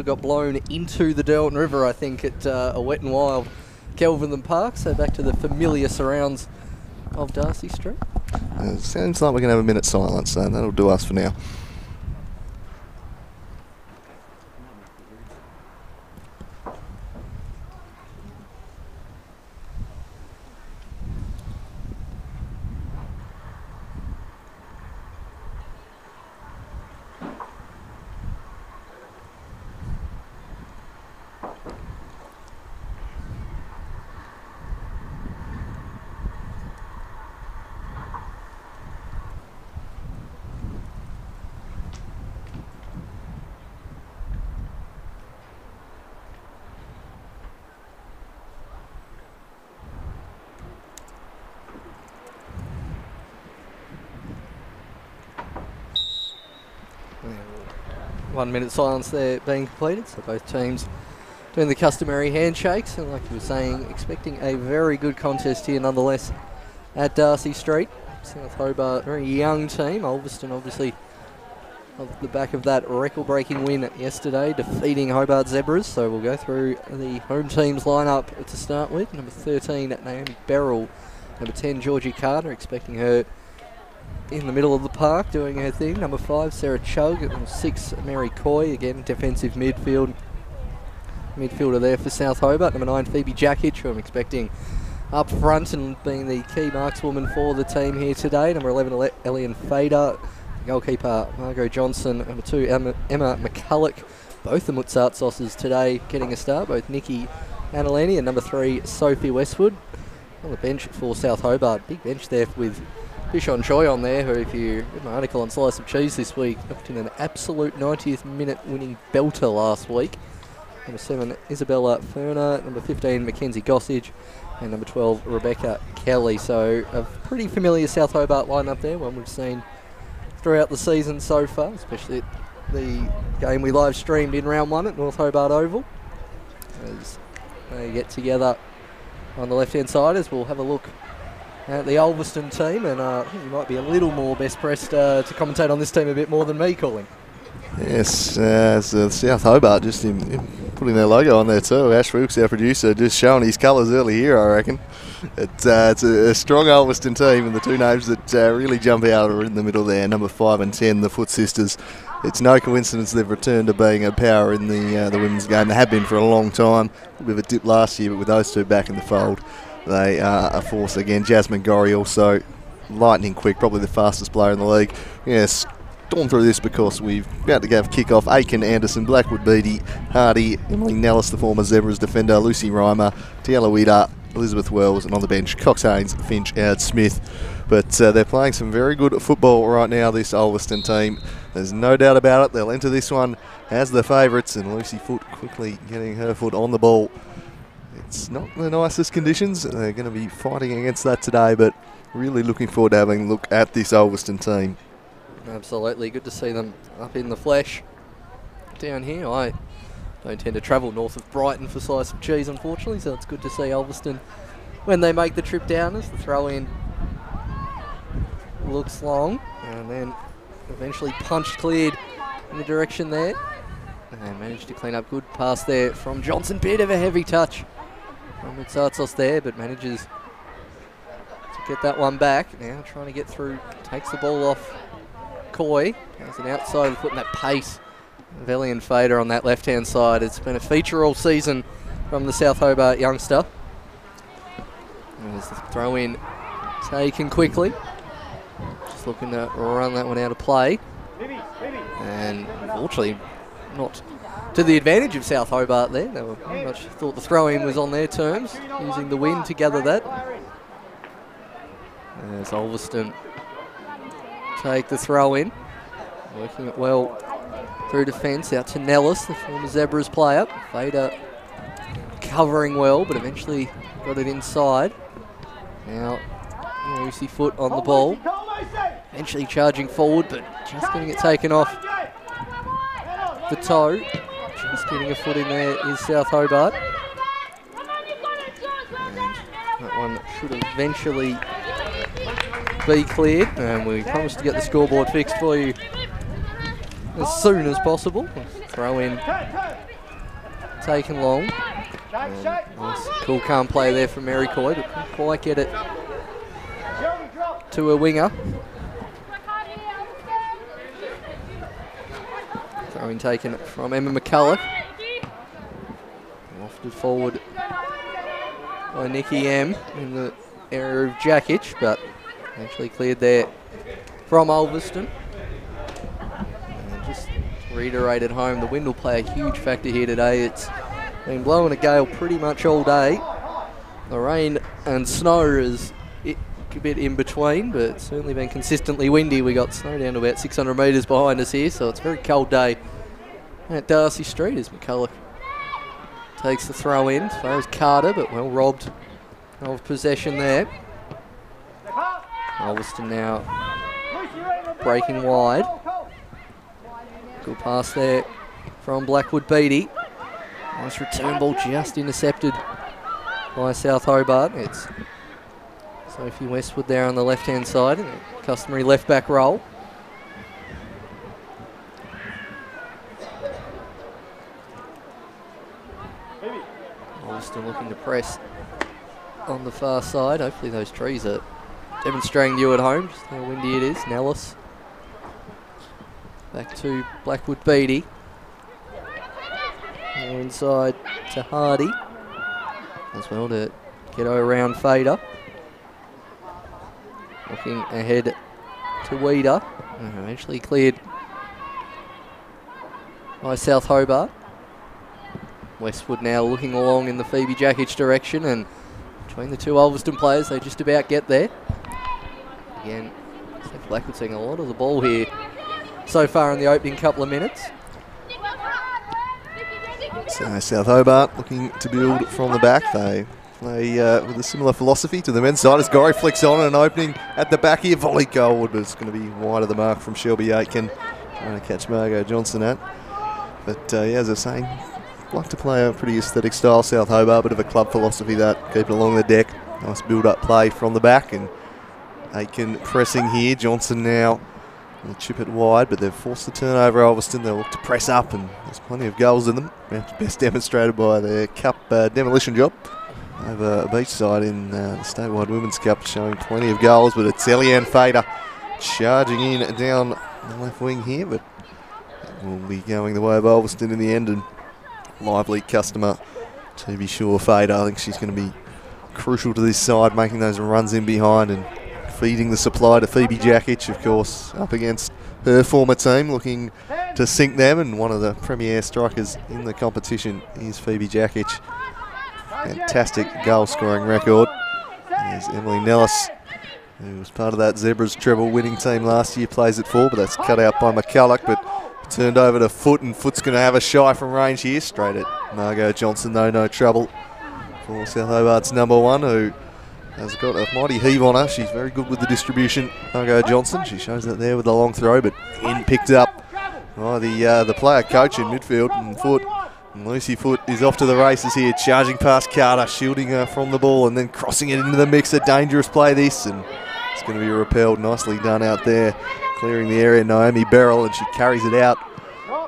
have got blown into the Derwent River, I think, at a wet and wild Kelvin Park. So back to the familiar surrounds of Darcy Street. It sounds like we're going to have a minute's silence, so that'll do us for now. One minute silence there being completed, so both teams doing the customary handshakes, and like you were saying, expecting a very good contest here nonetheless at Darcy Street. South Hobart, very young team. Ulverstone obviously off the back of that record-breaking win yesterday, defeating Hobart Zebras. So we'll go through the home team's lineup to start with. Number 13, Naomi Beryl. Number 10, Georgie Carter, expecting her in the middle of the park doing her thing. Number 5, Sarah Chug. Number 6, Mary Coy, again defensive midfielder there for South Hobart. Number 9, Phoebe Jackich, who I'm expecting up front and being the key markswoman for the team here today. Number 11, Elian Fader. Goalkeeper Margot Johnson. Number 2, Emma McCulloch. Both the Mozart-Sauces today getting a start, both Nikki Annaleni and number 3, Sophie Westwood. On the bench for South Hobart, big bench there with Fishon Choi on there, who, if you read my article on Slice of Cheese this week, knocked in an absolute 90th minute winning belter last week. Number 7, Isabella Ferner. Number 15, Mackenzie Gossage. And number 12, Rebecca Kelly. So a pretty familiar South Hobart lineup there, one we've seen throughout the season so far, especially at the game we live streamed in round 1 at North Hobart Oval. As they get together on the left-hand side, as we'll have a look at the Ulverstone team, and I think you might be a little more best pressed to commentate on this team a bit more than me, Colin. Yes, South Hobart just putting their logo on there too. Ash Wilkes, our producer, just showing his colours early here, I reckon. It's a strong Ulverstone team, and the two names that really jump out are in the middle there, number 5 and 10, the Foot Sisters. It's no coincidence they've returned to being a power in the women's game. They have been for a long time. A bit of a dip last year, but with those two back in the fold, they are a force again. Jasmine Gorry also lightning quick, probably the fastest player in the league. Yes, storm through this because we've about to have kick-off. Aiken, Anderson, Blackwood, Beattie, Hardy, Emily Nellis, the former Zebras defender, Lucy Reimer, Tiala Wida, Elizabeth Wells, and on the bench, Cox Haynes, Finch, Howard Smith. But they're playing some very good football right now, this Ulverstone team. There's no doubt about it. They'll enter this one as the favourites, and Lucy Foot quickly getting her foot on the ball. It's not the nicest conditions. They're going to be fighting against that today, but really looking forward to having a look at this Ulverstone team. Absolutely, good to see them up in the flesh down here. I don't tend to travel north of Brighton for Slice of Cheese, unfortunately, so it's good to see Ulverstone when they make the trip down, as the throw-in looks long, and then eventually punched cleared in the direction there, and managed to clean up. Good pass there from Johnson. Bit of a heavy touch from Mitsatsos there, but manages to get that one back. Now trying to get through, takes the ball off Coy. Has an outside of the foot, and that pace of Elian Fader on that left-hand side. It's been a feature all season from the South Hobart youngster. There's the throw-in taken quickly. Just looking to run that one out of play. And unfortunately, not to the advantage of South Hobart there. They were very much thought the throw-in was on their terms, using the wind to gather that. As Ulverstone take the throw-in, working it well through defence, out to Nellis, the former Zebras player. Fader covering well, but eventually got it inside. Now, Lucy Foot on the ball. Eventually charging forward, but just getting it taken off the toe. Just getting a foot in there is South Hobart. And that one should eventually be cleared, and we promise to get the scoreboard fixed for you as soon as possible. Throw in taken long. Nice, cool, calm play there from Mary Coy, but couldn't quite get it to a winger. Throwing taken from Emma McCulloch. Lofted forward by Nikki M in the area of Jackich, but actually cleared there from Ulverstone. And just reiterate at home, the wind will play a huge factor here today. It's been blowing a gale pretty much all day. The rain and snow is a bit in between, but it's certainly been consistently windy. We got snow down to about 600 metres behind us here, so it's a very cold day at Darcy Street as McCulloch takes the throw in. Throws Carter, but well robbed of possession there. Ulverstone now breaking wide. Good pass there from Blackwood Beattie. Nice return ball just intercepted by South Hobart. It's Sophie Westwood there on the left-hand side, in a customary left-back role. Ulverstone looking to press on the far side. Hopefully those trees are demonstrating to you at home just how windy it is. Nellis back to Blackwood Beattie. More inside to Hardy as well to get around Fader. Looking ahead to Weeder. Eventually cleared by South Hobart. Westwood now looking along in the Phoebe Jackich direction, and between the two Ulverstone players, they just about get there. Again, Steph Blackwood seeing a lot of the ball here so far in the opening couple of minutes. So South Hobart looking to build from the back. They play with a similar philosophy to the men's side as Gorry flicks on an opening at the back here. Volley goal, but it's going to be wide of the mark from Shelby Aitken. Trying to catch Margot Johnson at. But yeah, as I was saying, like to play a pretty aesthetic style, South Hobart, bit of a club philosophy that, keep it along the deck. Nice build-up play from the back, and Aitken pressing here. Johnson now will chip it wide, but they've forced the turnover. Ulverstone, they'll look to press up, and there's plenty of goals in them. Best demonstrated by their cup demolition job over Beachside in the statewide Women's Cup, showing plenty of goals. But it's Eliane Fader charging in down the left wing here, but it will be going the way of Ulverstone in the end, and lively customer to be sure. Fader, I think she's going to be crucial to this side, making those runs in behind and feeding the supply to Phoebe Jackich, of course, up against her former team, looking to sink them, and one of the premier strikers in the competition is Phoebe Jackich. Fantastic goal scoring record. There's Emily Nellis, who was part of that Zebras treble winning team last year, plays it for, but that's cut out by McCulloch, but turned over to Foot, and Foot's going to have a shy from range here. Straight at Margot Johnson, though, no trouble for South Hobart's number one, who has got a mighty heave on her. She's very good with the distribution, Margot Johnson. She shows that there with the long throw, but in picked up by the player coach in midfield, and Foot. And Lucy Foot is off to the races here, charging past Carter, shielding her from the ball, and then crossing it into the mix. A dangerous play this, and it's going to be repelled. Nicely done out there, clearing the area, Naomi Beryl, and she carries it out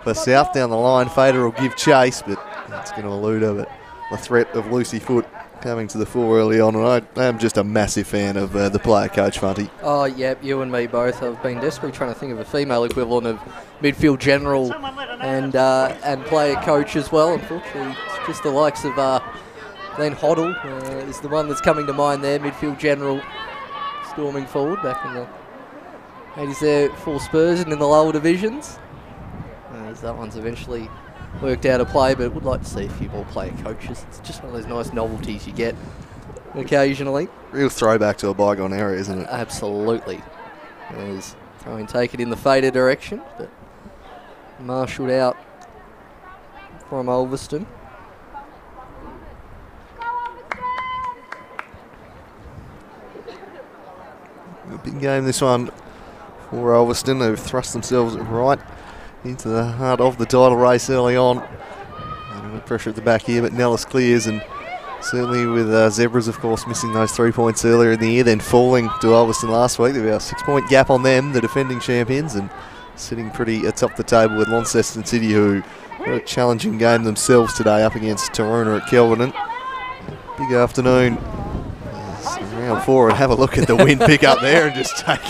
for South down the line. Fader will give chase, but it's going to elude her. But the threat of Lucy Foot coming to the fore early on, and I am just a massive fan of the player coach, Funty. Oh, yep, you and me both. I've been desperately trying to think of a female equivalent of midfield general and player coach as well. Unfortunately, it's just the likes of Glenn Hoddle is the one that's coming to mind there, midfield general, storming forward back in the 80s there for Spurs and in the lower divisions. As that one's eventually worked out of play, but would like to see a few more player coaches. It's just one of those nice novelties you get occasionally. Real throwback to a bygone era, isn't it? Absolutely. There's throwing taken in the Fader direction, but marshalled out from Ulverstone. A big game this one for Ulverstone. They've thrust themselves right into the heart of the title race early on. And pressure at the back here, but Nellis clears, and certainly with Zebras, of course, missing those 3 points earlier in the year, then falling to Ulverstone last week. There's about a 6-point gap on them, the defending champions, and sitting pretty atop the table with Launceston City, who Got a challenging game themselves today up against Torona at Kelvin. Big afternoon. Round 4, and have a look at the wind pick up there and just take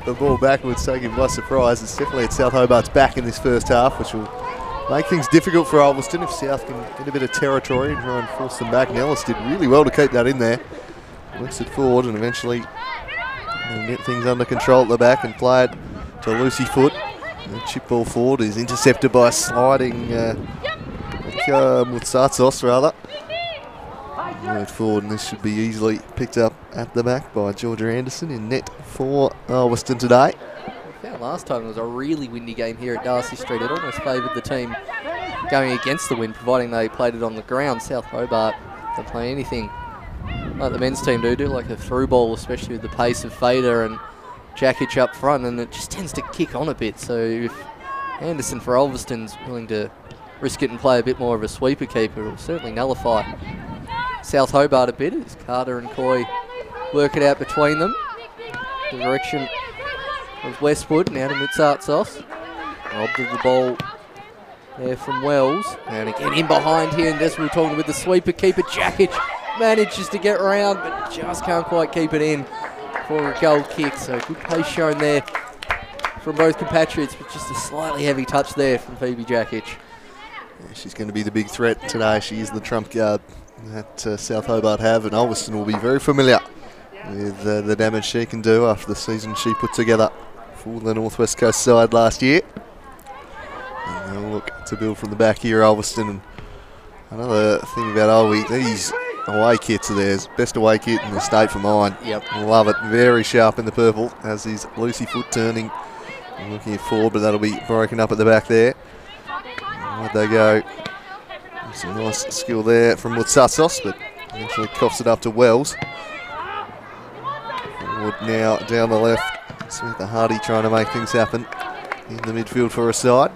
the ball backwards, take him by surprise. It's definitely at South Hobart's back in this first half, which will make things difficult for Ulverstone if South can get a bit of territory and try and force them back. Nellis did really well to keep that in there. Works it forward and eventually they'll get things under control at the back and play it to Lucy Foot. The chip ball forward is intercepted by a sliding Mutsatsos rather. Moved forward, and this should be easily picked up at the back by Georgia Anderson in net for Ulverstone today. We found last time it was a really windy game here at Darcy Street. It almost favoured the team going against the wind, providing they played it on the ground. South Hobart don't play anything like the men's team do like a through ball, especially with the pace of Fader and Jakic up front, and it just tends to kick on a bit. So if Anderson for Ulverstone's willing to risk it and play a bit more of a sweeper keeper, it will certainly nullify South Hobart a bit as Carter and Coy work it out between them. The direction of Westwood, now to Mutsatsos. Robbed of the ball there from Wells. And again in behind here, and as we were talking with the sweeper keeper, Jakic manages to get around, but just can't quite keep it in for a goal kick. So good pace shown there from both compatriots, but just a slightly heavy touch there from Phoebe Jakic. Yeah, she's going to be the big threat today. She is the trump card that South Hobart have, and Ulverstone will be very familiar with the damage she can do after the season she put together for the North West Coast side last year. And they'll look to build from the back here, Ulverstone. And another thing about Ulvie, these away kits are theirs. Best away kit in the state for mine. Yep. Love it. Very sharp in the purple, as is Lucy Foot turning and looking it forward, but that'll be broken up at the back there. Where'd they go? Some nice skill there from Mutsatsos, but eventually coughs it up to Wells. Forward now down the left. Samantha Hardy trying to make things happen in the midfield for a side.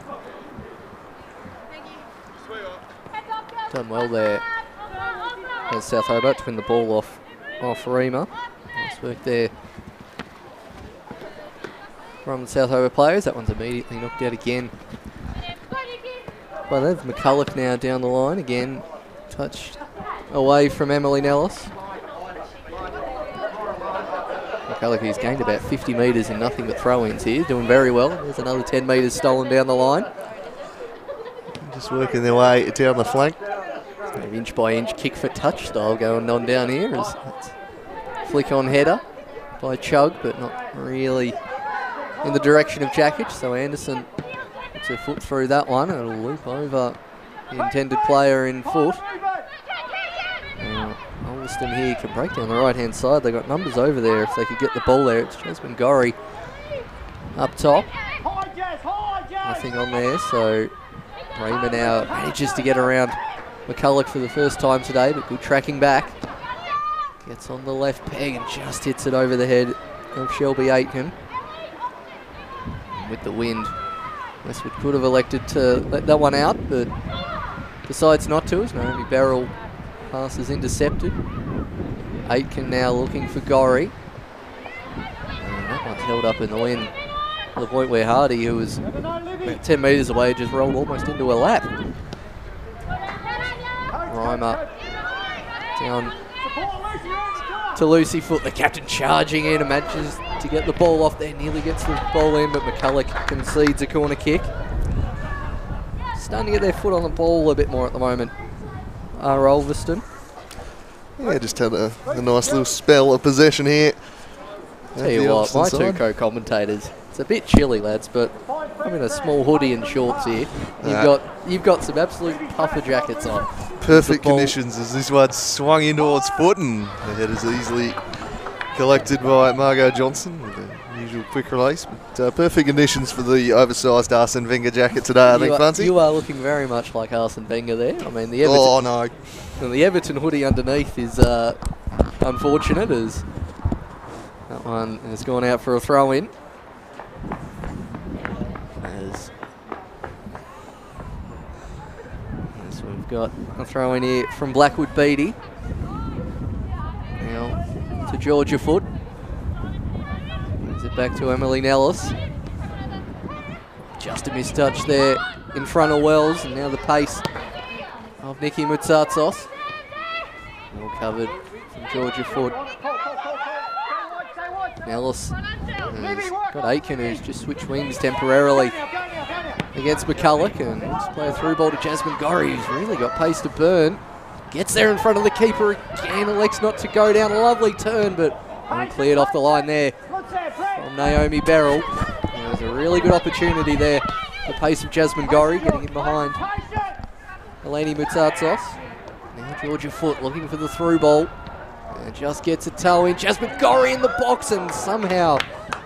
Done well there as South Hobart to win the ball off Rima. Nice work there from the South Hobart players. That one's immediately knocked out again. Well, they've McCulloch now down the line again, touched away from Emily Nellis. McCulloch, who's gained about 50 metres in nothing but throw-ins here, doing very well. There's another 10 metres stolen down the line. Just working their way down the flank. Sort of inch by inch kick for touch style going on down here as it's flick on header by Chug, but not really in the direction of Jakic. So Anderson puts her foot through that one, and it'll loop over the intended player in foot. Ulverstone here can break down the right-hand side. They've got numbers over there if they could get the ball there. It's Jasmine Gorry up top. Nothing on there, so Rima now manages to get around McCulloch for the first time today, but good tracking back. Gets on the left peg and just hits it over the head of Shelby Aitken. And with the wind, Westwood could have elected to let that one out, but decides not to, as Naomi Beryl pass is intercepted. Aitken now looking for Gorry. And that one's held up in the wind to the point where Hardy, who was about 10 metres away, just rolled almost into a lap. Reimer down to Lucy Foot, the captain charging in and manages to get the ball off there, nearly gets the ball in, but McCulloch concedes a corner kick. Starting to get their foot on the ball a bit more at the moment, Ulverstone. Yeah, just had a nice little spell of possession here. Tell you what, my two co-commentators, it's a bit chilly, lads, but I'm in a small hoodie and shorts here. You've got some absolute puffer jackets on. Perfect conditions as this one swung in towards Foot, and the head is easily collected by Margot Johnson with the usual quick release. But perfect conditions for the oversized Arsene Wenger jacket today, I think, Fancy. You are looking very much like Arsene Wenger there. I mean, the Everton hoodie underneath is unfortunate, as that one has gone out for a throw-in. As we've got a throw-in here from Blackwood Beattie. Now to Georgia Foot. Brings it back to Emily Nellis. Just a mistouch there in front of Wells, and now the pace of Nikki Moutsatsos. Well covered from Georgia Foot. Nellis has got Aiken, who's just switched wings temporarily against McCulloch, and let's play a through ball to Jasmine Gorry, who's really got pace to burn. Gets there in front of the keeper again, elects not to go down. A lovely turn, but cleared off the line there from Naomi Beryl. There's a really good opportunity there. The pace of Jasmine Gorry getting in behind Eleni Moutsatsos. Now Georgia Foot looking for the through ball. And just gets a toe in. Jasmine Gorry in the box, and somehow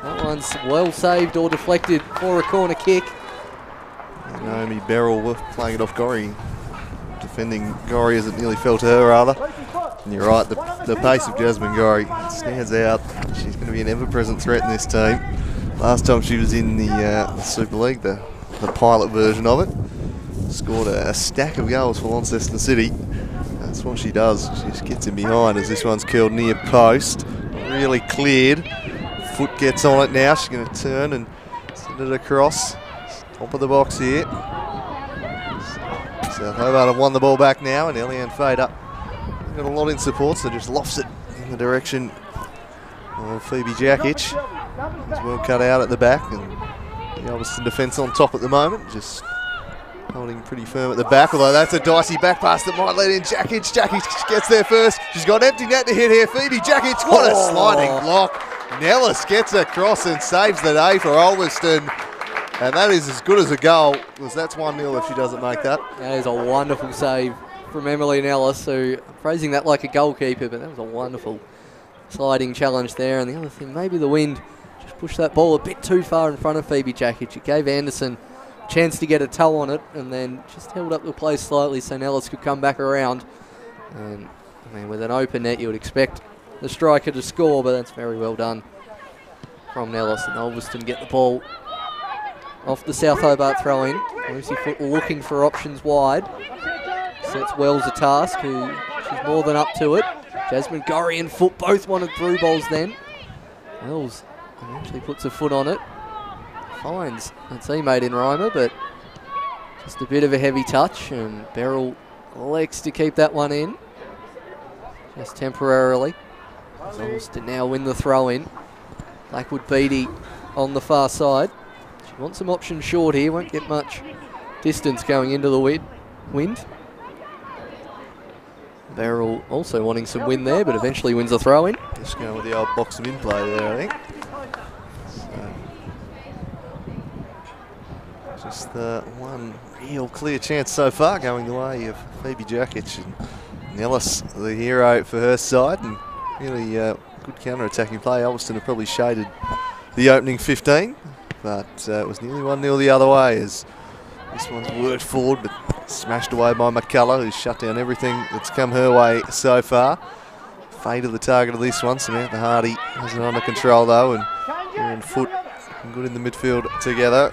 that one's well saved or deflected for a corner kick. And Naomi Beryl playing it off Gorry. Defending Gorry as it nearly fell to her, rather. And you're right, the pace of Jasmine Gorry stands out. She's going to be an ever-present threat in this team. Last time she was in the Super League, the pilot version of it, scored a stack of goals for Launceston City. That's what she does. She just gets in behind as this one's curled near post. Really cleared. Foot gets on it now. She's going to turn and send it across. Top of the box here. South Hobart have won the ball back now, and Eliane Fader got a lot in support, so just lofts it in the direction of Phoebe Jakic. It's well cut out at the back, and the Ulverstone defence on top at the moment, just holding pretty firm at the back, although that's a dicey back pass that might let in Jakic. Jakic gets there first. She's got an empty net to hit here. Phoebe Jakic, what a sliding block. Nellis gets across and saves the day for Ulverstone. And that is as good as a goal, because that's 1-0 if she doesn't make that. That is a wonderful save from Emily Nellis, who praising that like a goalkeeper, but that was a wonderful sliding challenge there. And the other thing, maybe the wind just pushed that ball a bit too far in front of Phoebe Jakic. It gave Anderson a chance to get a toe on it, and then just held up the play slightly so Nellis could come back around. And I mean, with an open net, you would expect the striker to score, but that's very well done from Nellis. And Ulverstone get the ball off the South Hobart throw-in. Lucy Foot looking for options wide. Sets Wells a task, who she's more than up to it. Jasmine Gorry and Foot both wanted through balls then. Wells actually puts a foot on it. Finds a teammate in Reimer, but just a bit of a heavy touch, and Beryl elects to keep that one in. Just temporarily. Ulverstone now win the throw-in. Blackwood Beattie on the far side. She wants some options short here, won't get much distance going into the wind. Beryl also wanting some wind there, but eventually wins the throw-in. Just going with the old box of in play there, I think. So just one real clear chance so far going the way of Phoebe Jakic. And Nellis, the hero for her side, and really good counter-attacking play. Ulverstone have probably shaded the opening 15. But it was nearly 1-0 the other way as this one's worked forward, but smashed away by McCulloch, who's shut down everything that's come her way so far. Fader the target of this one. Samantha Hardy has it under control though, and her and Foot good in the midfield together.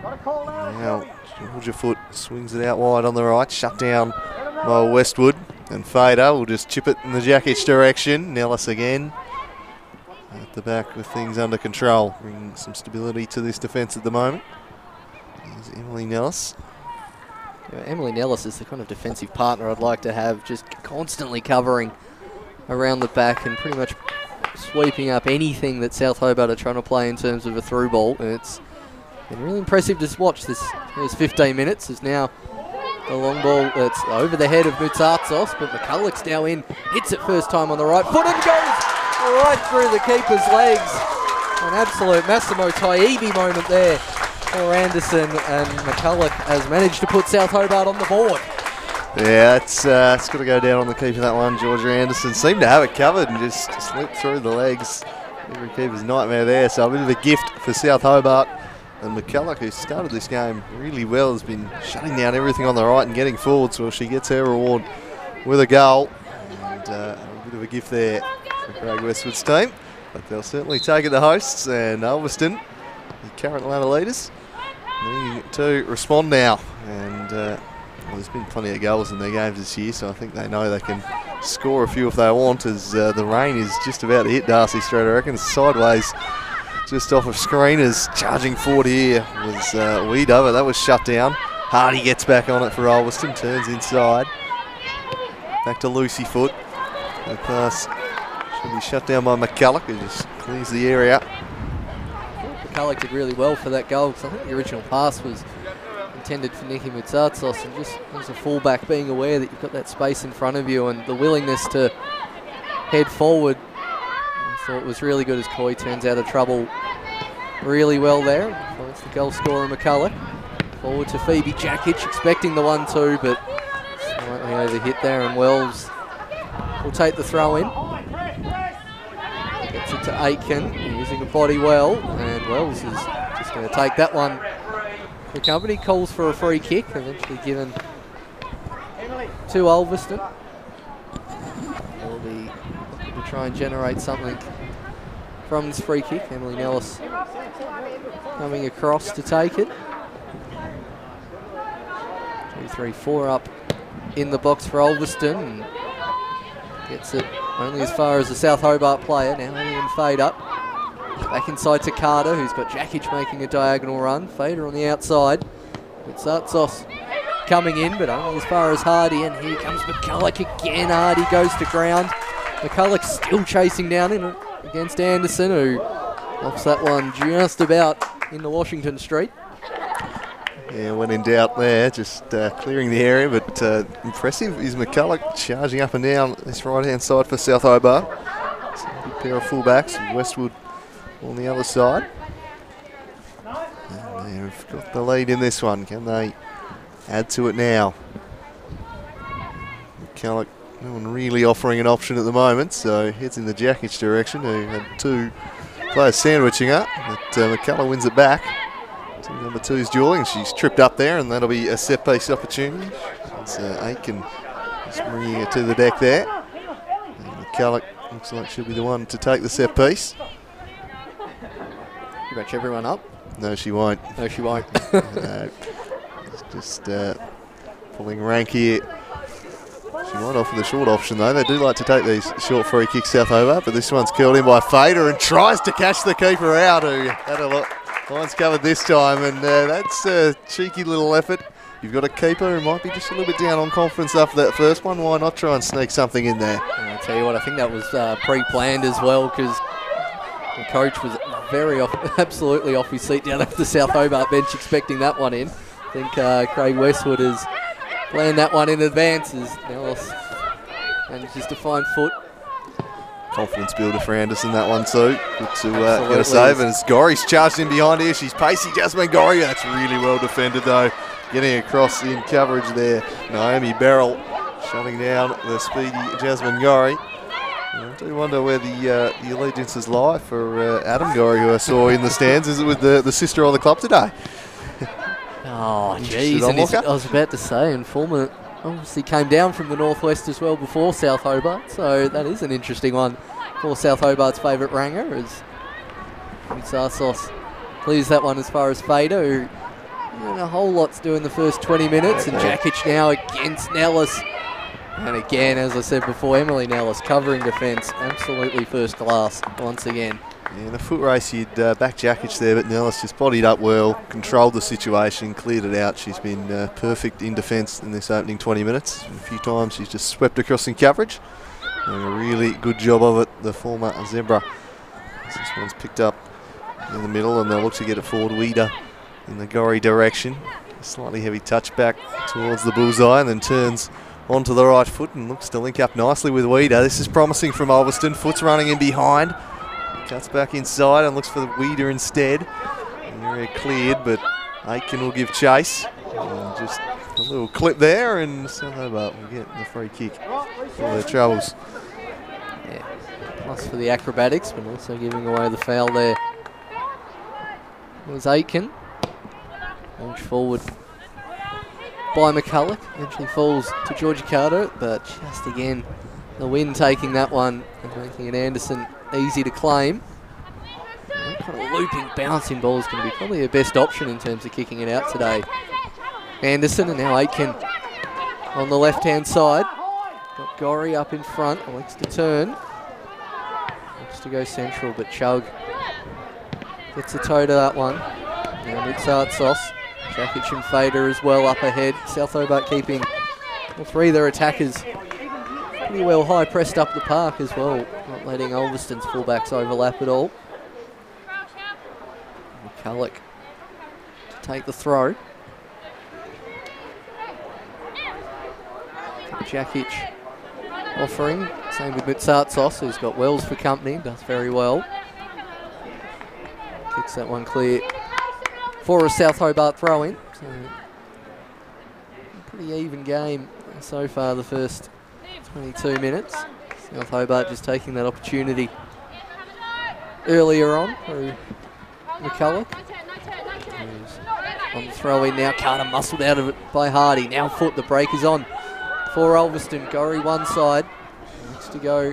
Now Georgia Foot swings it out wide on the right, shut down by Westwood, and Fader will just chip it in the Jakic direction. Nellis again at the back with things under control, bringing some stability to this defence at the moment. Here's Emily Nellis. Yeah, Emily Nellis is the kind of defensive partner I'd like to have, just constantly covering around the back and pretty much sweeping up anything that South Hobart are trying to play in terms of a through ball. And it's been really impressive to watch this first 15 minutes. There's now the long ball that's over the head of Moutsatsos, but McCulloch's now in, hits it first time on the right foot and goes right through the keeper's legs. An absolute Massimo Taibbi moment there for Anderson, and McCulloch has managed to put South Hobart on the board. Yeah, it's got to go down on the keeper, that one. Georgia Anderson seemed to have it covered and just slipped through the legs. Every keeper's nightmare there, so a bit of a gift for South Hobart. And McCulloch, who started this game really well, has been shutting down everything on the right and getting forward, so she gets her reward with a goal. And a bit of a gift there for Craig Westwood's team. But they'll certainly take it, the hosts, and Ulverstone, the current ladder leaders, need to respond now. And well, there's been plenty of goals in their games this year, so I think they know they can score a few if they want, as the rain is just about to hit Darcy Street, I reckon. Sideways just off of screeners. Charging forward here was Weeder, but that was shut down. Hardy gets back on it for Ulverstone, turns inside. Back to Lucy Foot. The pass should be shut down by McCulloch, who just clears the area. McCulloch did really well for that goal, because I think the original pass was intended for Nicky Mitsatsos, and just as a fullback being aware that you've got that space in front of you and the willingness to head forward, I thought it was really good as Coy turns out of trouble really well there. It's the goal scorer McCulloch. Forward to Phoebe Jakic, expecting the 1-2, but slightly overhit there, and Wells will take the throw in. Gets it to Aitken, using the body well, and Wells is just going to take that one. The company calls for a free kick, eventually given to Ulverstone. They'll be looking to try and generate something from this free kick. Emily Nellis coming across to take it. 2-3-4 up in the box for Ulverstone. Gets it only as far as the South Hobart player. Now Ian Fade up. Back inside to Carter, who's got Jakic making a diagonal run. Fader on the outside. It's Artsos coming in, but only as far as Hardy. And here comes McCulloch again. Hardy goes to ground. McCulloch still chasing down in against Anderson, who offs that one just about into Washington Street. Yeah, when in doubt there, just clearing the area, but impressive is McCulloch charging up and down this right-hand side for South Hobart. So a good pair of fullbacks, Westwood on the other side. And they've got the lead in this one. Can they add to it now? McCulloch, no one really offering an option at the moment, so heads in the Jakic direction, who had two players sandwiching up, but McCulloch wins it back. Number 2 is dueling. She's tripped up there, and that'll be a set-piece opportunity. It's Aitken just bringing it to the deck there. And McCulloch looks like she'll be the one to take the set-piece. Pretty much everyone up? No, she won't. No, she won't. No. Just pulling rank here. She might offer the short option, though. They do like to take these short free kicks, South Hobart, but this one's curled in by Fader and tries to catch the keeper out, who had a lot. Line's covered this time, and that's a cheeky little effort. You've got a keeper who might be just a little bit down on confidence after that first one. Why not try and sneak something in there? I'll tell you what, I think that was pre-planned as well, because the coach was absolutely off his seat down at the South Hobart bench expecting that one in. I think Craig Westwood has planned that one in advance as Nellis manages to find foot. Confidence builder for Anderson, that one too. Good to get a save, and as Gorry's charged in behind here. She's pacey, Jasmine Gorry. That's really well defended though. Getting across in coverage there. Naomi Beryl shutting down the speedy Jasmine Gorry. I do wonder where the allegiances lie for Adam Gorry, who I saw in the stands. Is it with the sister of the club today? Oh, jeez. I was about to say, and former obviously came down from the northwest as well before South Hobart, so that is an interesting one for South Hobart's favourite ranger, as Mitsarsos clears that one as far as Fader, who not a whole lot's doing the first 20 minutes, and Jakic now against Nellis. And again, as I said before, Emily Nellis covering defence, absolutely first class once again. Yeah, in the foot race, you'd back Jakic there, but Nellis just bodied up well, controlled the situation, cleared it out. She's been perfect in defence in this opening 20 minutes. A few times she's just swept across in coverage. Doing a really good job of it, the former Zebra. This one's picked up in the middle, and they'll look to get it forward. Weeder in the Gorry direction. A slightly heavy touchback towards the bullseye, and then turns onto the right foot and looks to link up nicely with Weeder. This is promising from Ulverstone. Foot's running in behind. Cuts back inside and looks for the Weeder instead. The area cleared, but Aitken will give chase. And just a little clip there, and South Hobart will get the free kick for their troubles. Yeah, plus for the acrobatics, but also giving away the foul there. It was Aitken. Launched forward by McCulloch. Eventually falls to Georgia Carter, but just again, the wind taking that one and making it Anderson easy to claim. That kind of looping, bouncing ball is going to be probably her best option in terms of kicking it out today. Anderson, and now Aitken on the left-hand side. Got Gorry up in front, likes to turn. Looks to go central, but Chug Gets a toe to that one. Now Mutsatsos. Jakic and Fader as well up ahead. South Hobart keeping all three of their attackers pretty well high pressed up the park as well. Not letting Ulverstone's fullbacks overlap at all. McCulloch to take the throw. Jakic offering. Same with Mutsatsos, who's got Wells for company. Does very well. Kicks that one clear for a South Hobart throw-in. So, pretty even game so far the first 22 minutes. South Hobart just taking that opportunity earlier on through McCulloch. On the throw-in now, Carter muscled out of it by Hardy. Now foot, the break is on for Ulverstone. Gorry one side. Next to go.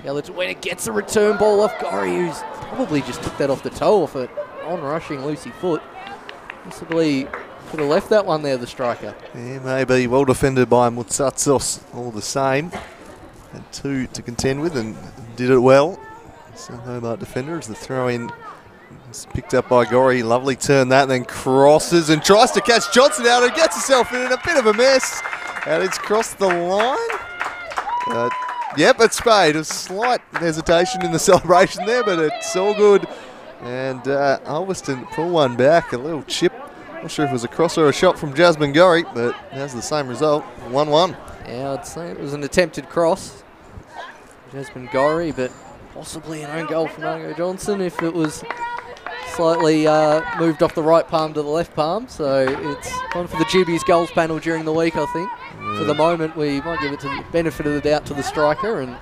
When it gets a return ball off Gorry, who's probably just took that off the toe off it. On-rushing Lucy Foot. Possibly could have left that one there, the striker. Yeah, maybe. Well defended by Mutsatsos all the same. Had two to contend with and did it well. South Hobart defender as the throw-in is picked up by Gorry. Lovely turn that, and then crosses and tries to catch Johnson out and gets herself in a bit of a mess. And it's crossed the line. Yep, it's paid. A slight hesitation in the celebration there, but it's all good. And Ulverstone pull one back, a little chip. Not sure if it was a cross or a shot from Jasmine Gorry, but has the same result, 1-1. Yeah, I'd say it was an attempted cross. Jasmine Gorry, but possibly an own goal from Margot Johnson if it was slightly moved off the right palm to the left palm. So it's gone for the Jubies goals panel during the week, I think. Yeah. For the moment, we might give it to the benefit of the doubt to the striker and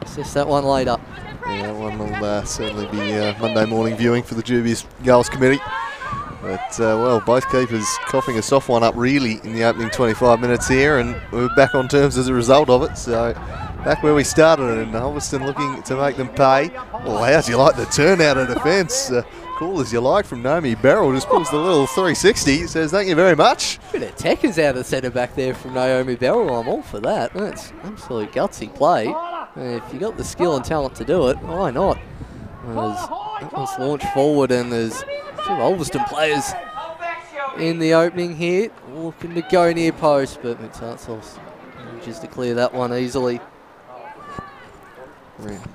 assess that one later. Yeah, that one will certainly be Monday morning viewing for the Jubies Goals Committee. But, well, both keepers coughing a soft one up really in the opening 25 minutes here, and we're back on terms as a result of it. So, back where we started, and Ulverstone looking to make them pay. Well, how'd you like the turn out of defence? Cool as you like from Naomi Barrell. Just pulls the little 360, says thank you very much. Bit of techers out of centre back there from Naomi Barrell. I'm all for that. That's absolute gutsy play. If you got the skill and talent to do it, why not? That was launched forward, and there's two Ulverstone players in the opening here, looking to go near post, but Mutsatsos manages to clear that one easily.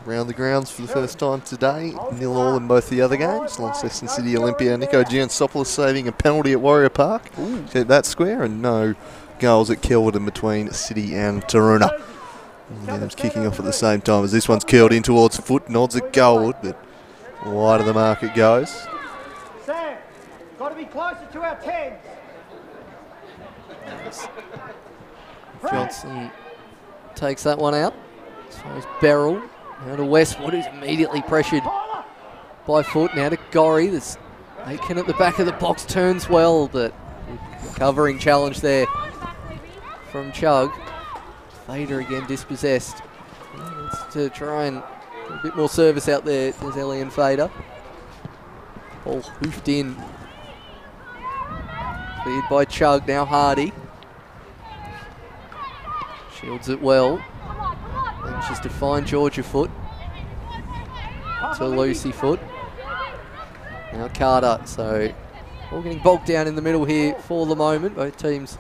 Round the grounds for the first time today, 0-0 in both the other games. Launceston City Olympia, Nico Giansopoulos saving a penalty at Warrior Park. Kept that square, and no goals at Kelvedon between City and Taroona. Game's kicking off at the same time as this one's curled in towards Foot, nods at goalward, but wide of the mark it goes. Sam, got to be closer to our 10s. Johnson takes that one out. So it's Beryl. Now to Westwood, who's immediately pressured by Foot. Now to Gorry. There's Aiken at the back of the box, turns well, but covering challenge there from Chug. Fader again dispossessed. Wants to try and get a bit more service out there. There's Ellie and Fader. Ball hoofed in. Cleared by Chug, now Hardy. Shields it well. Manages to find Georgia Foot. To Lucy Foot. Now Carter. So all getting bogged down in the middle here for the moment. Both teams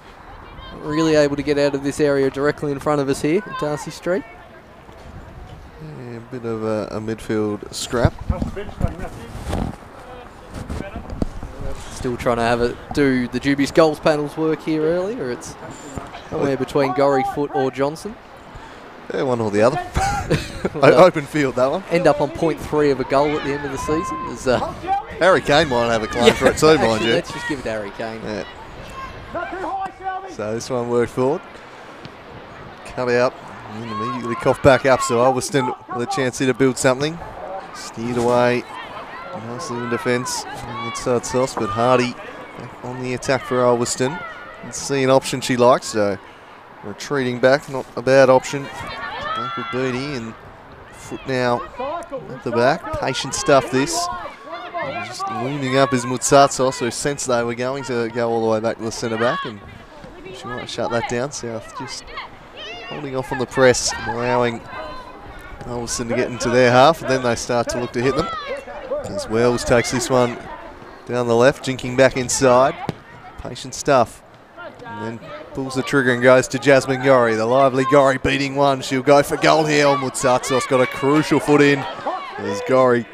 not really able to get out of this area directly in front of us here at Darcy Street. Yeah, a bit of a midfield scrap. Still trying to have it do the Jubies goals panels work here earlier. It's somewhere between Gorry, Foot or Johnson. Yeah, one or the other. Open field, that one. End up on 0.3 of a goal at the end of the season. There's, Harry Kane might have a claim for it too, mind you. Let's just give it to Harry Kane. Yeah. So this one worked forward. Cut out and immediately coughed back up. So Ulverstone with a chance here to build something. Steered away. Nicely in defence. Inside sauce, but Hardy back on the attack for Ulverstone. Let's see an option she likes. So retreating back, not a bad option. Backward Beatty and Foot now at the back. Patient stuff this. Just looming up is Mutsatsos, who sensed they were going to go all the way back to the centre back, and she might shut that down. South just holding off on the press, allowing Ulverstone to get into their half, and then they start to look to hit them. As Wells takes this one down the left, jinking back inside. Patient stuff. And then pulls the trigger and goes to Jasmine Gorry. The lively Gorry beating one. She'll go for goal here. Mutsatsos got a crucial foot in as Gorry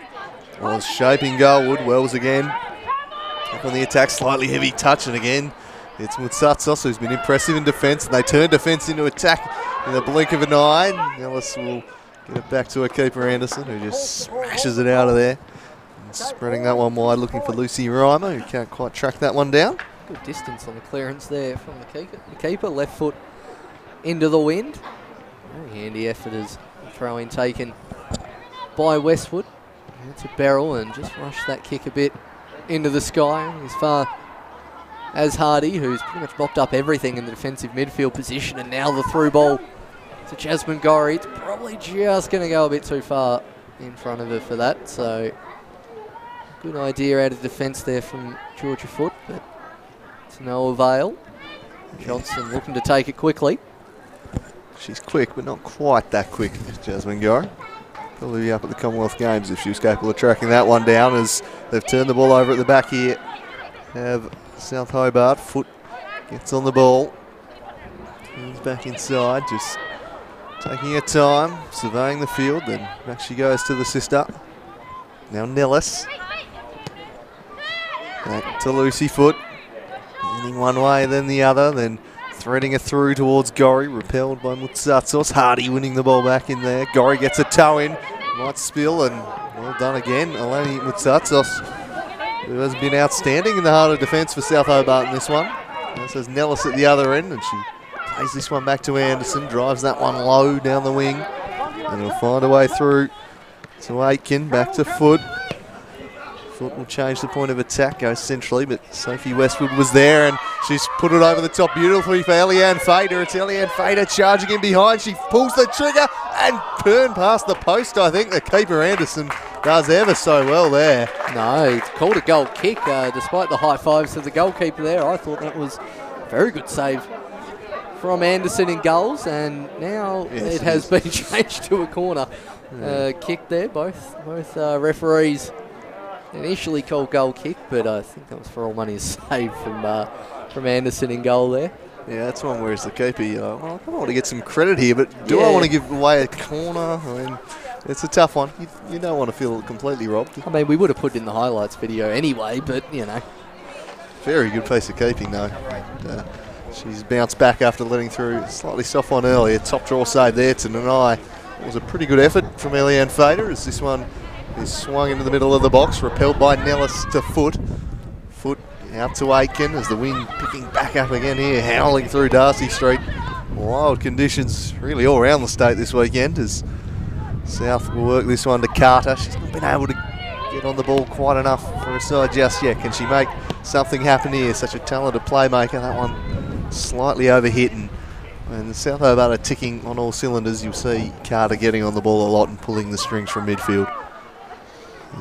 was shaping goalward. Wells again. Back on the attack, slightly heavy touch, and again it's Mutsatsos who's been impressive in defence. And they turn defence into attack in the blink of an eye. Nellis will get it back to her keeper Anderson, who just smashes it out of there. And spreading that one wide, looking for Lucy Reimer, who can't quite track that one down. Good distance on the clearance there from the keeper. Left foot into the wind. Very handy effort as throw-in taken by Westwood. It's a barrel and just rushed that kick a bit into the sky as far as Hardy, who's pretty much mopped up everything in the defensive midfield position, and now the through ball to Jasmine Gorry. It's probably just going to go a bit too far in front of her for that, so good idea out of defence there from Georgia Foot, but to no avail. Johnson looking to take it quickly. She's quick, but not quite that quick, Jasmine Gorry. Probably be up at the Commonwealth Games if she was capable of tracking that one down, as they've turned the ball over at the back here. Have South Hobart. Foot gets on the ball. Turns back inside, just taking her time, surveying the field, then back she goes to the sister. Now Nellis. Back to Lucy Foot. Leaning one way, then the other, then threading it through towards Gorry, repelled by Mutsatsos. Hardy winning the ball back in there. Gorry gets a toe in, might spill, and well done again. Eleni Mutsatsos, who has been outstanding in the heart of defence for South Hobart in this one. This is Nellis at the other end, and she plays this one back to Anderson, drives that one low down the wing, and will find a way through to Aitken, back to Foot. Foot will change the point of attack, goes centrally, but Sophie Westwood was there, and she's put it over the top beautifully for Eliane Fader. It's Eliane Fader charging in behind. She pulls the trigger and turned past the post. I think the keeper Anderson does ever so well there. No, it's called a goal kick, despite the high fives to the goalkeeper there. I thought that was a very good save from Anderson in goals, and now it has been changed to a corner kick there. Both referees initially called goal kick, but I think that was for all money a save from Anderson in goal there. Yeah, that's one where it's the keeper. Well, I want to get some credit here, but do I want to give away a corner? I mean, it's a tough one. You don't want to feel completely robbed. I mean, we would have put it in the highlights video anyway, but, you know. Very good piece of keeping, though. She's bounced back after letting through slightly soft one earlier. Top draw save there to Nanai. It was a pretty good effort from Eliane Fader, as this one is swung into the middle of the box, repelled by Nellis to Foot. Foot out to Aitken as the wind picking back up again here, howling through Darcy Street. Wild conditions really all around the state this weekend, as South will work this one to Carter. She's not been able to get on the ball quite enough for her side just yet. Can she make something happen here? Such a talented playmaker. That one slightly overhit, and South Hobart are ticking on all cylinders. You'll see Carter getting on the ball a lot and pulling the strings from midfield.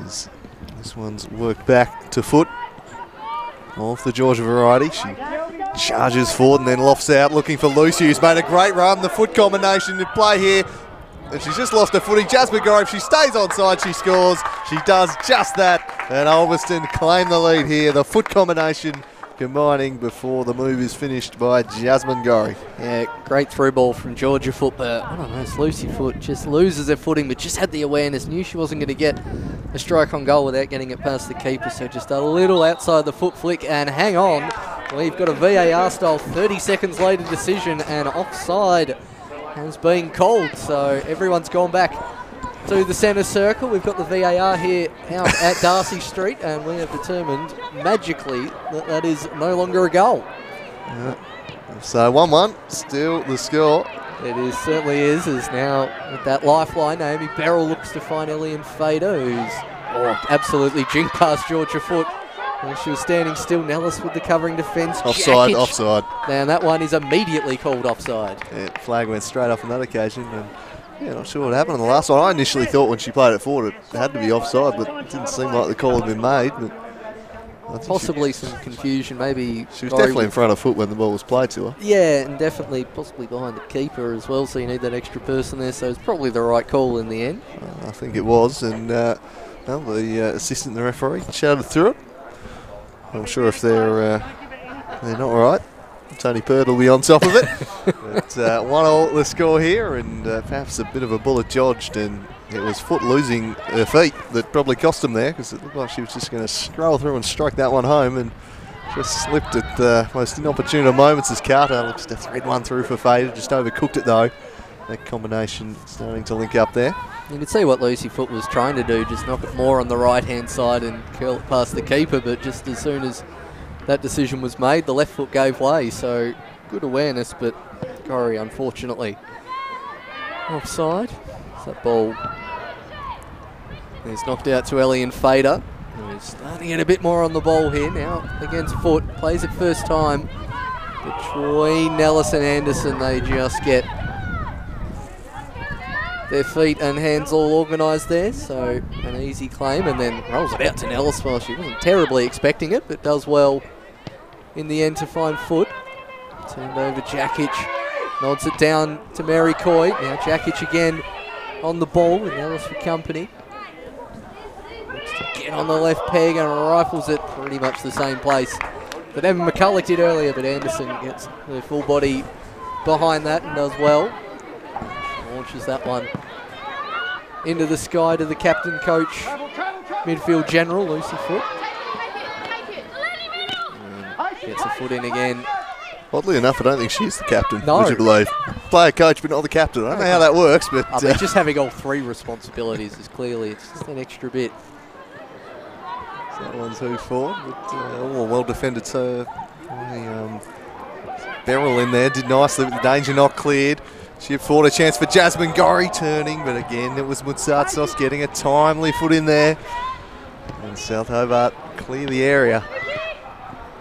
As this one's worked back to Foot. Off the Georgia variety. She charges forward and then lofts out, looking for Lucy, who's made a great run. The foot combination to play here. And she's just lost her footing. Jasmine Gorry, if she stays onside, she scores. She does just that. And Ulverstone claim the lead here. The foot combination combining before the move is finished by Jasmine Gorry. Yeah, great through ball from Georgia Foot, but I don't know, it's Lucy Foot just loses her footing, but just had the awareness, knew she wasn't going to get a strike on goal without getting it past the keeper, so just a little outside the foot flick, and hang on, we've got a VAR style 30 seconds later decision, and offside has been called, so everyone's gone back to the centre circle. We've got the VAR here out at Darcy Street, and we have determined magically that that is no longer a goal. So 1-1, still the score. It is, certainly is, as now with that lifeline, Naomi Beryl looks to find Eliane Fader, who's absolutely jinked past Georgia Foot. And she was standing still. Nellis with the covering defence. Offside, Jakic. offside. And that one is immediately called offside. Yeah, flag went straight off on that occasion. And yeah, not sure what happened on the last one. I initially thought when she played it forward it had to be offside, but it didn't seem like the call had been made. But possibly some confusion, maybe. She was definitely in front of Foot when the ball was played to her. Yeah, and definitely possibly behind the keeper as well, so you need that extra person there, so it's probably the right call in the end. I think it was, and Well, the assistant and the referee shouted through it. I'm sure if they're not right. Tony Purd will be on top of it. But 1-1 the score here, and perhaps a bit of a bullet dodged, and it was Foot losing her feet that probably cost him there, because it looked like she was just going to stroll through and strike that one home, and just slipped at the most inopportune of moments as Carter looks to thread one through for Fader. Just overcooked it though. That combination starting to link up there. You could see what Lucy Foot was trying to do, just knock it more on the right-hand side and curl it past the keeper, but just as soon as that decision was made, the left foot gave way, so good awareness, but Gorry unfortunately offside. So that ball is knocked out to Ellie and Fader, who's starting to get a bit more on the ball here now against Foot. Plays it first time between Nellis and Anderson. They just get their feet and hands all organised there, so an easy claim, and then rolls it out to Nellis. Well, she wasn't terribly expecting it, but does well in the end to find Foot. Turned over Jakic, nods it down to Mary Coy. Now Jakic again on the ball with Nellis for company. Looks to get on the left peg and rifles it pretty much the same place that Evan McCulloch did earlier, but Anderson gets the full body behind that and does well. Launches that one into the sky to the captain, coach, midfield general, Lucy Foot. And gets a foot in again. Oddly enough, I don't think she's the captain, no. Would you believe? Player coach, but not the captain. I don't know how that works, but... I mean, just having all three responsibilities is clearly, it's just an extra bit. So that one's moved forward, but well defended. So Beryl in there did nicely, but the danger not cleared. She afforded a chance for Jasmine Gorry turning, but again it was Mutsatsos getting a timely foot in there. And South Hobart clear the area.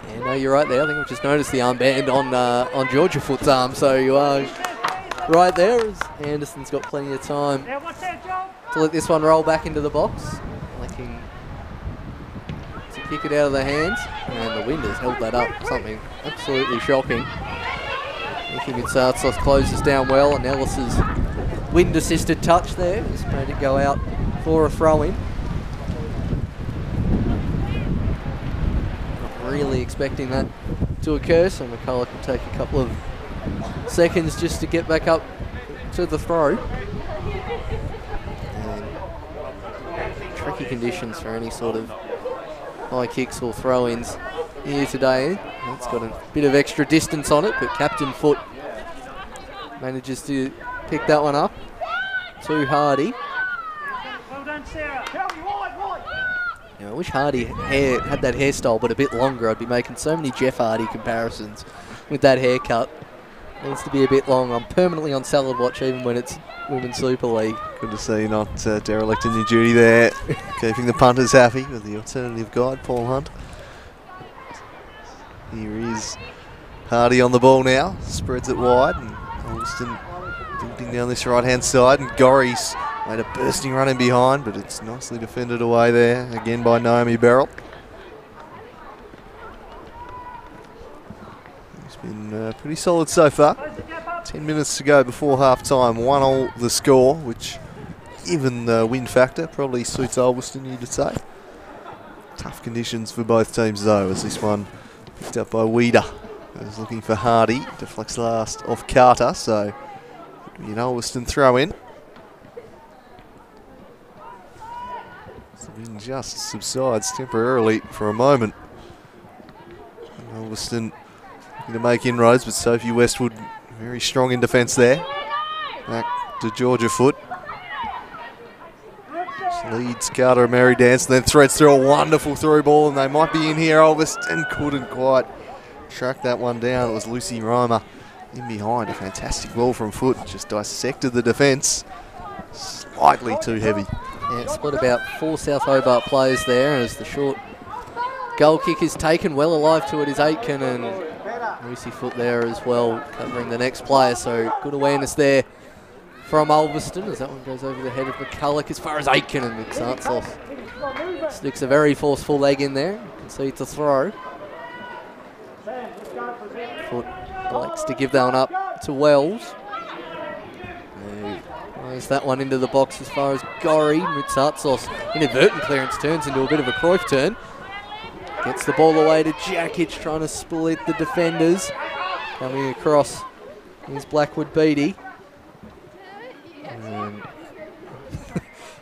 Yeah, no, you're right there. I think I've just noticed the armband on Georgia Foot's arm, so you are right there. As Anderson's got plenty of time to let this one roll back into the box. Looking to kick it out of the hands, and the wind has held that up. Something absolutely shocking. Nicky Mutsatsos closes down well, and Ellis's wind-assisted touch there has made it go out for a throw-in. Not really expecting that to occur, so McCulloch will take a couple of seconds just to get back up to the throw. And tricky conditions for any sort of high kicks or throw-ins here today. It's got a bit of extra distance on it, but Captain Foot manages to pick that one up. To Hardy. Well done, Sarah. Yeah, I wish Hardy had that hairstyle, but a bit longer. I'd be making so many Jeff Hardy comparisons with that haircut. Needs to be a bit long. I'm permanently on salad watch even when it's Women's Super League. Good to see you not derelict in your duty there. Keeping the punters happy with the alternative guide, Paul Hunt. Here is Hardy on the ball now. Spreads it wide, and Ulverstone building down this right-hand side, and Gorry's made a bursting run in behind, but it's nicely defended away there, again by Naomi Beryl. It's been pretty solid so far. 10 minutes to go before half-time. 1-1 the score, which, given the wind factor, probably suits Ulverstone, you'd say. Tough conditions for both teams, though, as this one picked up by Weeder. Who's looking for Hardy. Deflects last off Carter, so it'll be an Ulverstone throw in. The wind just subsides temporarily for a moment. And Ulverstone looking to make inroads, but Sophie Westwood very strong in defence there. Back to Georgia Foot. Leads Carter and Mary Dance, and then threads through a wonderful through ball, and they might be in here. Ulverstone couldn't quite track that one down. It was Lucy Reimer in behind. A fantastic ball from Foot, just dissected the defence. Slightly too heavy. Yeah, split about 4 South Hobart players there as the short goal kick is taken. Well alive to it is Aitken, and Lucy Foot there as well, covering the next player. So good awareness there from Ulverstone as that one goes over the head of McCulloch as far as Aitken, and Mutsatsos sticks a very forceful leg in there. You can see it's a throw. Foot elects to give that one up to Wells. There's that one into the box as far as Gorry. Mutsatsos inadvertent clearance turns into a bit of a Cruyff turn. Gets the ball away to Jakic, trying to split the defenders. Coming across is Blackwood Beattie.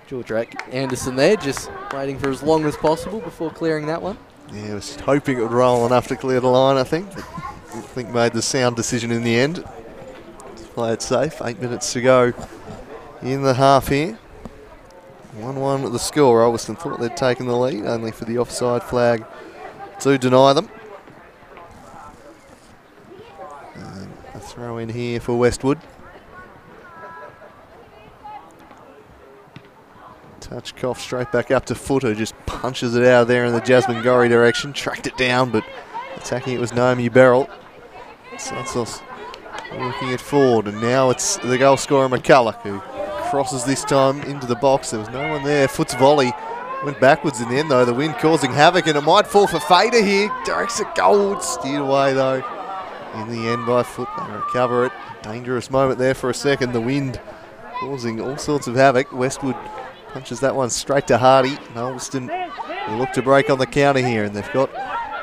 George Anderson there, just waiting for as long as possible before clearing that one. Yeah, I was hoping it would roll enough to clear the line, I think. But I think made the sound decision in the end. Let's play it safe. 8 minutes to go in the half here. 1-1 at the score. Ulverstone thought they'd taken the lead, only for the offside flag to deny them. And a throw in here for Westwood. Touch Koff straight back up to Footer, just punches it out of there in the Jasmine Gorry direction. Tracked it down, but attacking it was Naomi Beryl. Santos working it forward, and now it's the goal scorer McCulloch who crosses this time into the box. There was no one there. Foot's volley went backwards in the end though, the wind causing havoc, and it might fall for Fader here. Directs it goalward, steered away though in the end by Foot. They recover it. Dangerous moment there for a second. The wind causing all sorts of havoc. Westwood punches that one straight to Hardy. And Ulverstone will look to break on the counter here, and they've got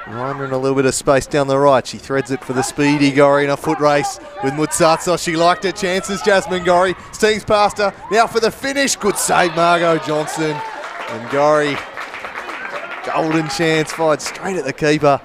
Reimer in a little bit of space down the right. She threads it for the speedy Gorry in a foot race with Mutsatsos. She liked her chances, Jasmine Gorry. Steams past her. Now for the finish. Good save, Margot Johnson. And Gorry, golden chance, fired straight at the keeper.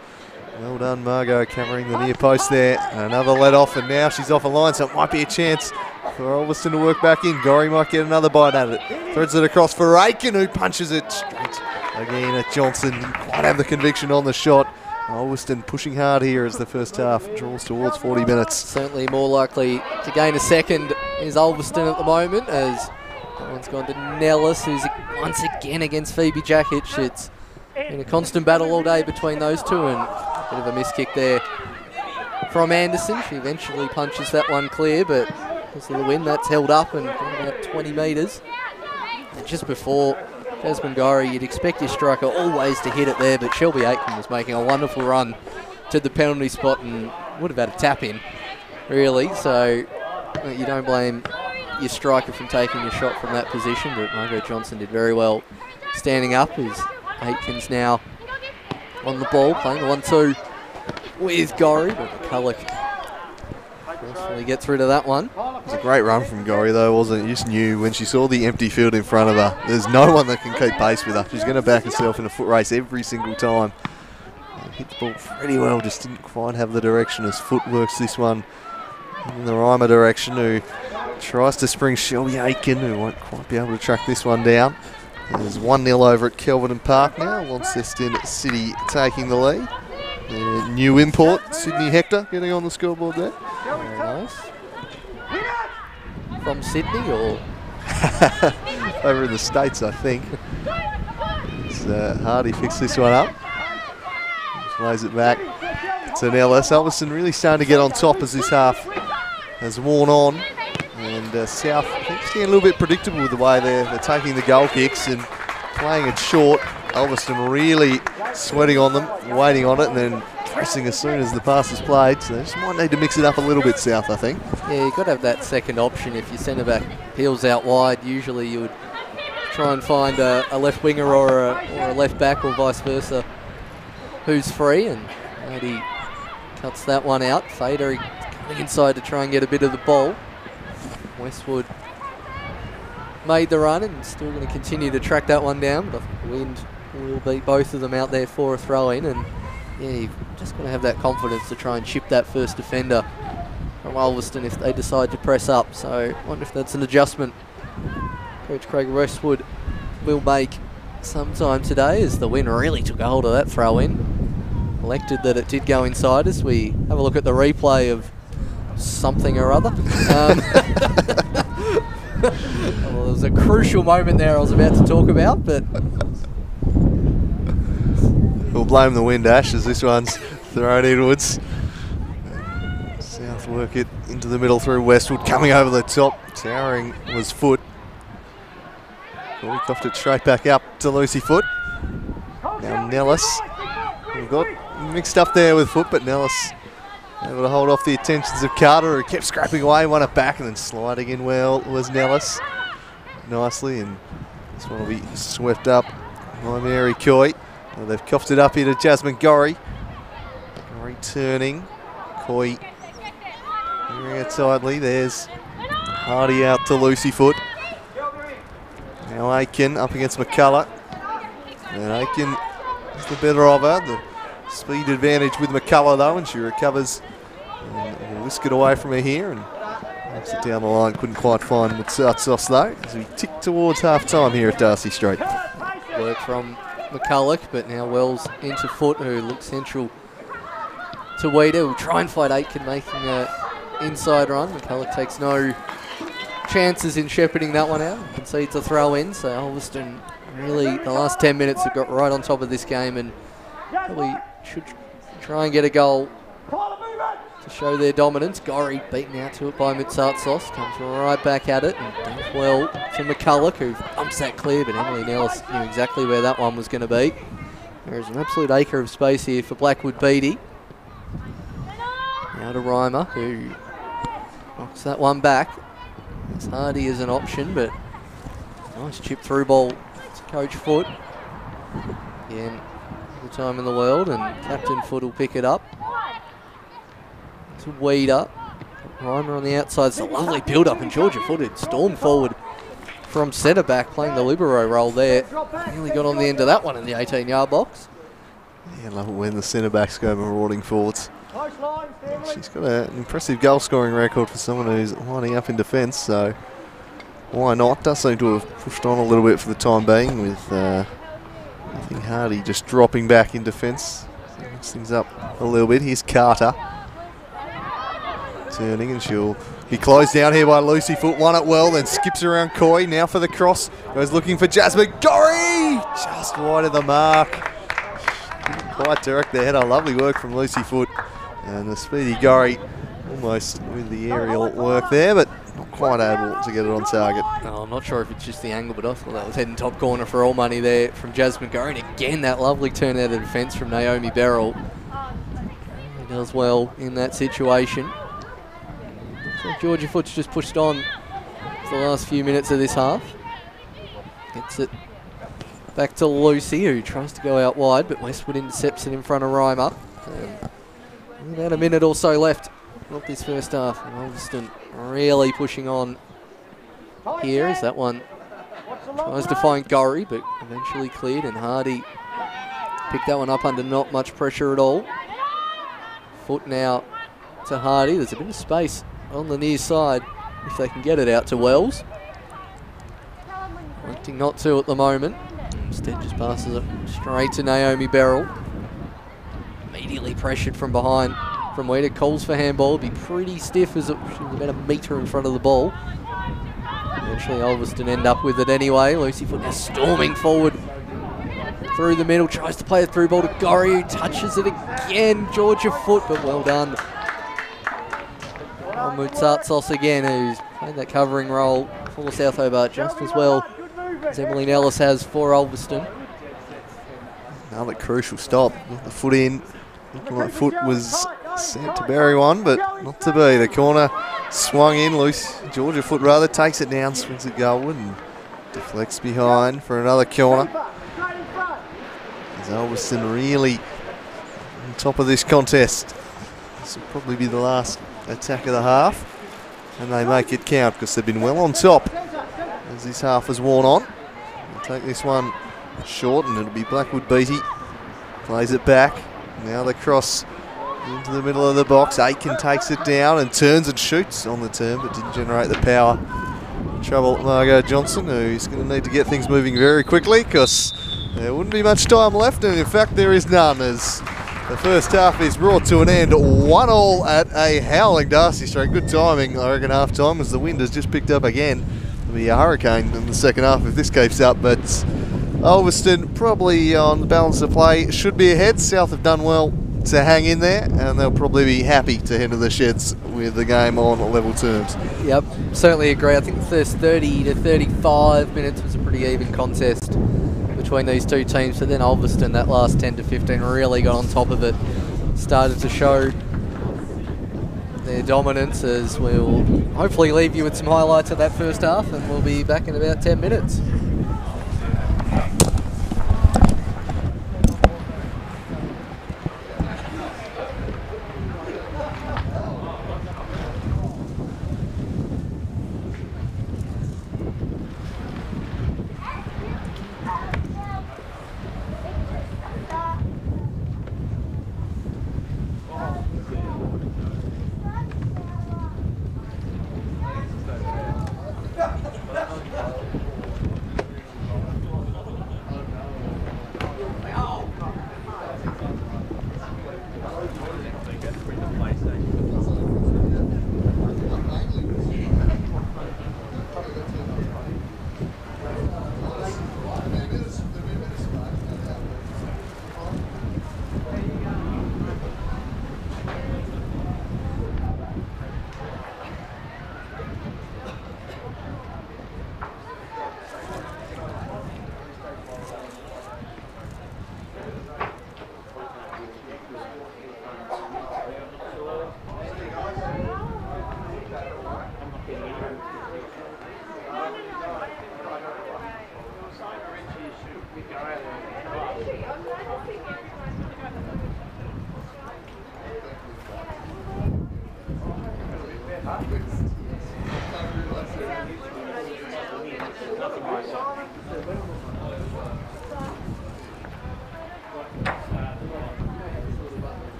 Well done, Margot, covering the near post there. And another let off, and now she's off a line, so it might be a chance for Ulverstone to work back in. Gorry might get another bite at it. Threads it across for Aiken, who punches it straight again at Johnson. Didn't quite have the conviction on the shot. Ulverstone pushing hard here as the first half draws towards 40 minutes. Certainly more likely to gain a second is Ulverstone at the moment, as that one's gone to Nellis, who's once again against Phoebe Jakic. It's been a constant battle all day between those two, and a bit of a miss kick there from Anderson. She eventually punches that one clear, but because of the wind, that's held up and about 20 metres. And just before Jasmine Gorry, you'd expect your striker always to hit it there, but Shelby Aiken was making a wonderful run to the penalty spot and would have had a tap in, really. So you don't blame your striker from taking a shot from that position, but Margot Johnson did very well standing up as Aitken's now on the ball, playing the 1-2 with Gorry, but McCulloch forcefully gets rid of that one. It was a great run from Gorry though, wasn't it? You just knew when she saw the empty field in front of her, there's no one that can keep pace with her. She's going to back herself in a foot race every single time. And hit the ball pretty well, just didn't quite have the direction as Foot works this one in the Reimer direction, who tries to spring Shelby Aiken, who won't quite be able to track this one down. There's 1-0 over at Kelvedon Park now. Launceston City taking the lead. New import, Sydney Hector, getting on the scoreboard there. Very nice. From Sydney or? Over in the States, I think. Hardy fixed this one up. Just lays it back to Nellis. Ulverstone really starting to get on top as this half has worn on. And South, I think, getting a little bit predictable with the way they're taking the goal kicks and playing it short. Ulverstone really sweating on them, waiting on it, and then pressing as soon as the pass is played. So they just might need to mix it up a little bit, South, I think. Yeah, you've got to have that second option. If your centre-back peels out wide, usually you would try and find a left winger or a left back or vice versa who's free, and Lady cuts that one out. Fader coming inside to try and get a bit of the ball. Westwood made the run and still going to continue to track that one down, but the wind will beat both of them out there for a throw-in, and yeah, you've just got to have that confidence to try and chip that first defender from Ulverstone if they decide to press up. So I wonder if that's an adjustment Coach Craig Westwood will make sometime today, as the wind really took a hold of that throw-in. Elected that it did go inside as we have a look at the replay of something or other. Well, there was a crucial moment there I was about to talk about, but we'll blame the wind, Ash, as this one's thrown inwards. South work it into the middle through Westwood, coming over the top. Towering was Foot. We coughed it straight back up to Lucy Foot. Now Nellis. We've got mixed up there with Foot, but Nellis Able to hold off the attentions of Carter, who kept scrapping away, won it back, and then sliding in well was Nellis nicely, and this one will be swept up by Mary Coy. Well, they've coughed it up here to Jasmine Gorry. Gorry turning, Coy hearing it tidily. There's Hardy out to Lucy Foot. Now Aiken up against McCullough. And Aiken is the better of her. The speed advantage with McCullough though, and she recovers and will whisk it away from her here and knocks it down the line. Couldn't quite find Mutsatos though, as we tick towards half time here at Darcy Street. Work from McCulloch, but now Wells into Foot, who looks central to Weeder. Will try and fight Aitken, making an inside run. McCulloch takes no chances in shepherding that one out. Concedes a throw in, so Ulverstone really, the last 10 minutes have got right on top of this game and probably should try and get a goal to show their dominance. Gorry beaten out to it by Mitsatsos, comes right back at it and does well to McCulloch, who bumps that clear, but Emily Nellis knew exactly where that one was going to be. There is an absolute acre of space here for Blackwood Beatty. Now to Reimer, who knocks that one back. It's Hardy as an option, but nice chip through ball to Coach Foot. Again, all the time in the world, and Captain Foot will pick it up. To Weeder. Reimer on the outside. It's a lovely build-up, and Georgia Foot had stormed forward from centre-back, playing the libero role there. Nearly got on the end of that one in the 18-yard box. Yeah, I love it when the centre-backs go marauding forwards. She's got an impressive goal-scoring record for someone who's lining up in defence, so why not? Does seem to have pushed on a little bit for the time being with I think Hardy just dropping back in defence. So mix things up a little bit. Here's Carter. Turning, and she'll be closed down here by Lucy Foot. Won it well, then skips around Coy. Now for the cross. Goes looking for Jasmine Gorry! Just wide of the mark. Didn't quite direct the header. Lovely work from Lucy Foot. And the speedy Gorry almost with the aerial work there, but not quite able to get it on target. Oh, I'm not sure if it's just the angle, but I thought that was heading top corner for all money there from Jasmine Gorry. And again, that lovely turn out of defence from Naomi Beryl. She does well in that situation. So Georgia Foot's just pushed on for the last few minutes of this half. Gets it back to Lucy, who tries to go out wide, but Westwood intercepts it in front of Reimer. About a minute or so left of this first half. And Ulverstone really pushing on here as that one tries to find Gorry, but eventually cleared, and Hardy picked that one up under not much pressure at all. Foot now to Hardy. There's a bit of space on the near side if they can get it out to Wells. Wanting not to at the moment. Instead just passes it straight to Naomi Beryl. Immediately pressured from behind from Weeder. Calls for handball. Be pretty stiff as it was about a metre in front of the ball. Eventually Ulverstone end up with it anyway. Lucy Foot now storming forward through the middle. Tries to play a through ball to Gorry, who touches it again. Georgia Foot, but well done. Mutsatsos again, who's played that covering role for South Hobart just as well as Emily Nellis has for Ulverstone. Another crucial stop. Got the foot in. Looking like Foot was sent to bury one, but not to be. The corner swung in loose. Georgia Foot rather takes it down, swings it goalward and deflects behind for another corner. As Ulverstone really on top of this contest. This will probably be the last attack of the half, and they make it count because they've been well on top as this half has worn on. They'll take this one short, and it'll be Blackwood Beatty. Plays it back. Now the cross into the middle of the box. Aitken takes it down and turns and shoots on the turn, but didn't generate the power. Trouble Margot Johnson, who's going to need to get things moving very quickly because there wouldn't be much time left, and in fact there is none, as the first half is brought to an end. 1-1 at a howling Darcy Street. Good timing, I reckon, half time, as the wind has just picked up again. It'll be a hurricane in the second half if this keeps up, but Ulverstone probably on the balance of play should be ahead. South have done well to hang in there, and they'll probably be happy to head to the sheds with the game on level terms. Yep, certainly agree. I think the first 30 to 35 minutes was a pretty even contest between these two teams, but then Ulverstone, that last 10 to 15, really got on top of it. Started to show dominance, as we'll hopefully leave you with some highlights of that first half, and we'll be back in about 10 minutes.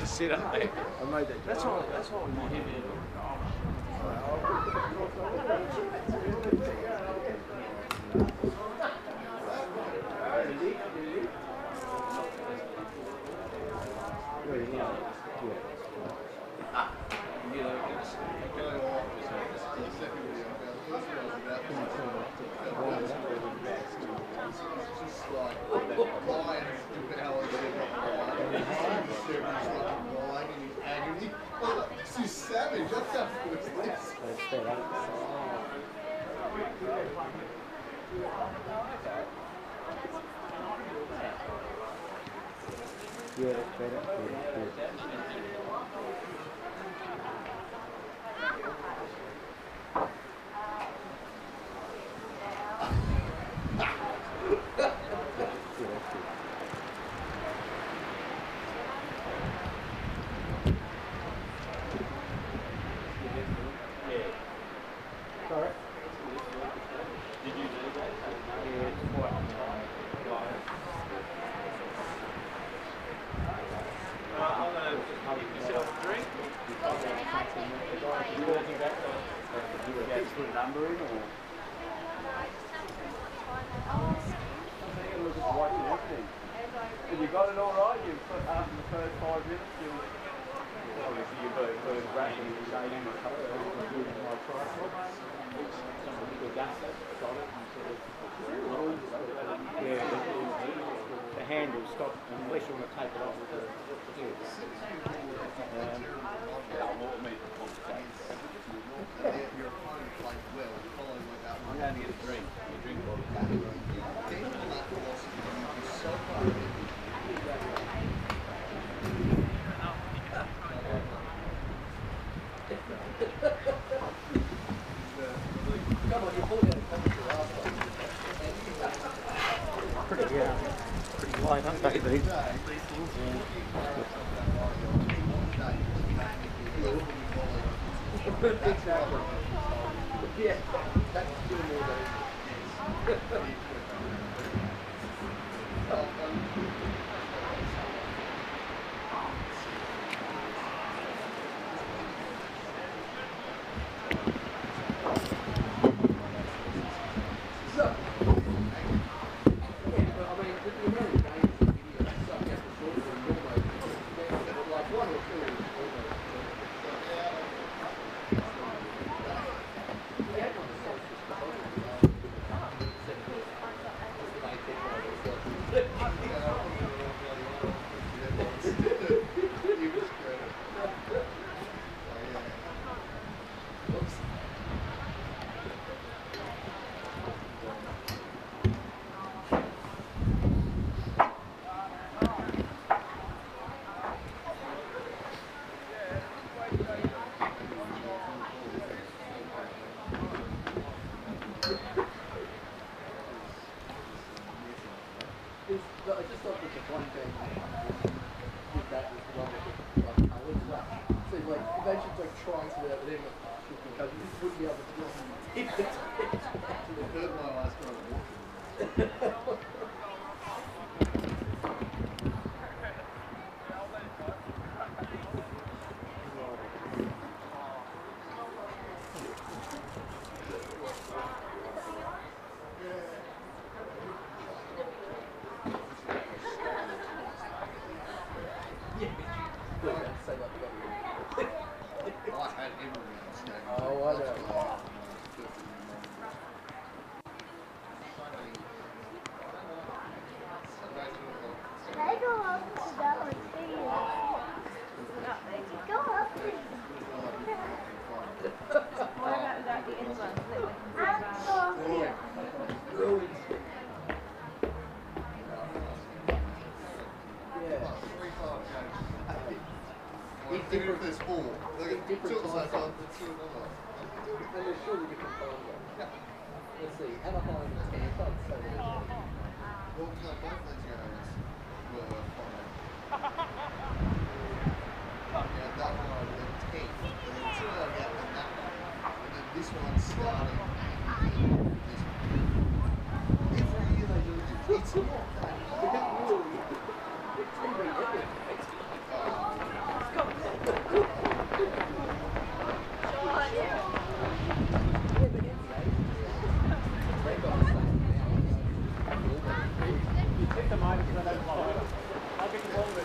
Sit up there. I made that. That's all we want. I just thought that the one thing with that was the one with the like colours. So like imagine like trying to do that with him, because you just wouldn't be able to do it. It hurt my eyes when I walked. Oh, I know. I go up to that one too. Go up to What about without the end one? Even if there's four, they're going to tilt the same time, let's do another. And there's surely different times. Yeah. Let's see, Anaheim and Tampa. Well, no, both those games were fine. Yeah, that one I went 10th, and then 2 out of that and that one. And then this one's starting this one. Every year they do this. It's not that really. It's going to be epic. Take the mic because I don't blow over. I'll get the ball with it.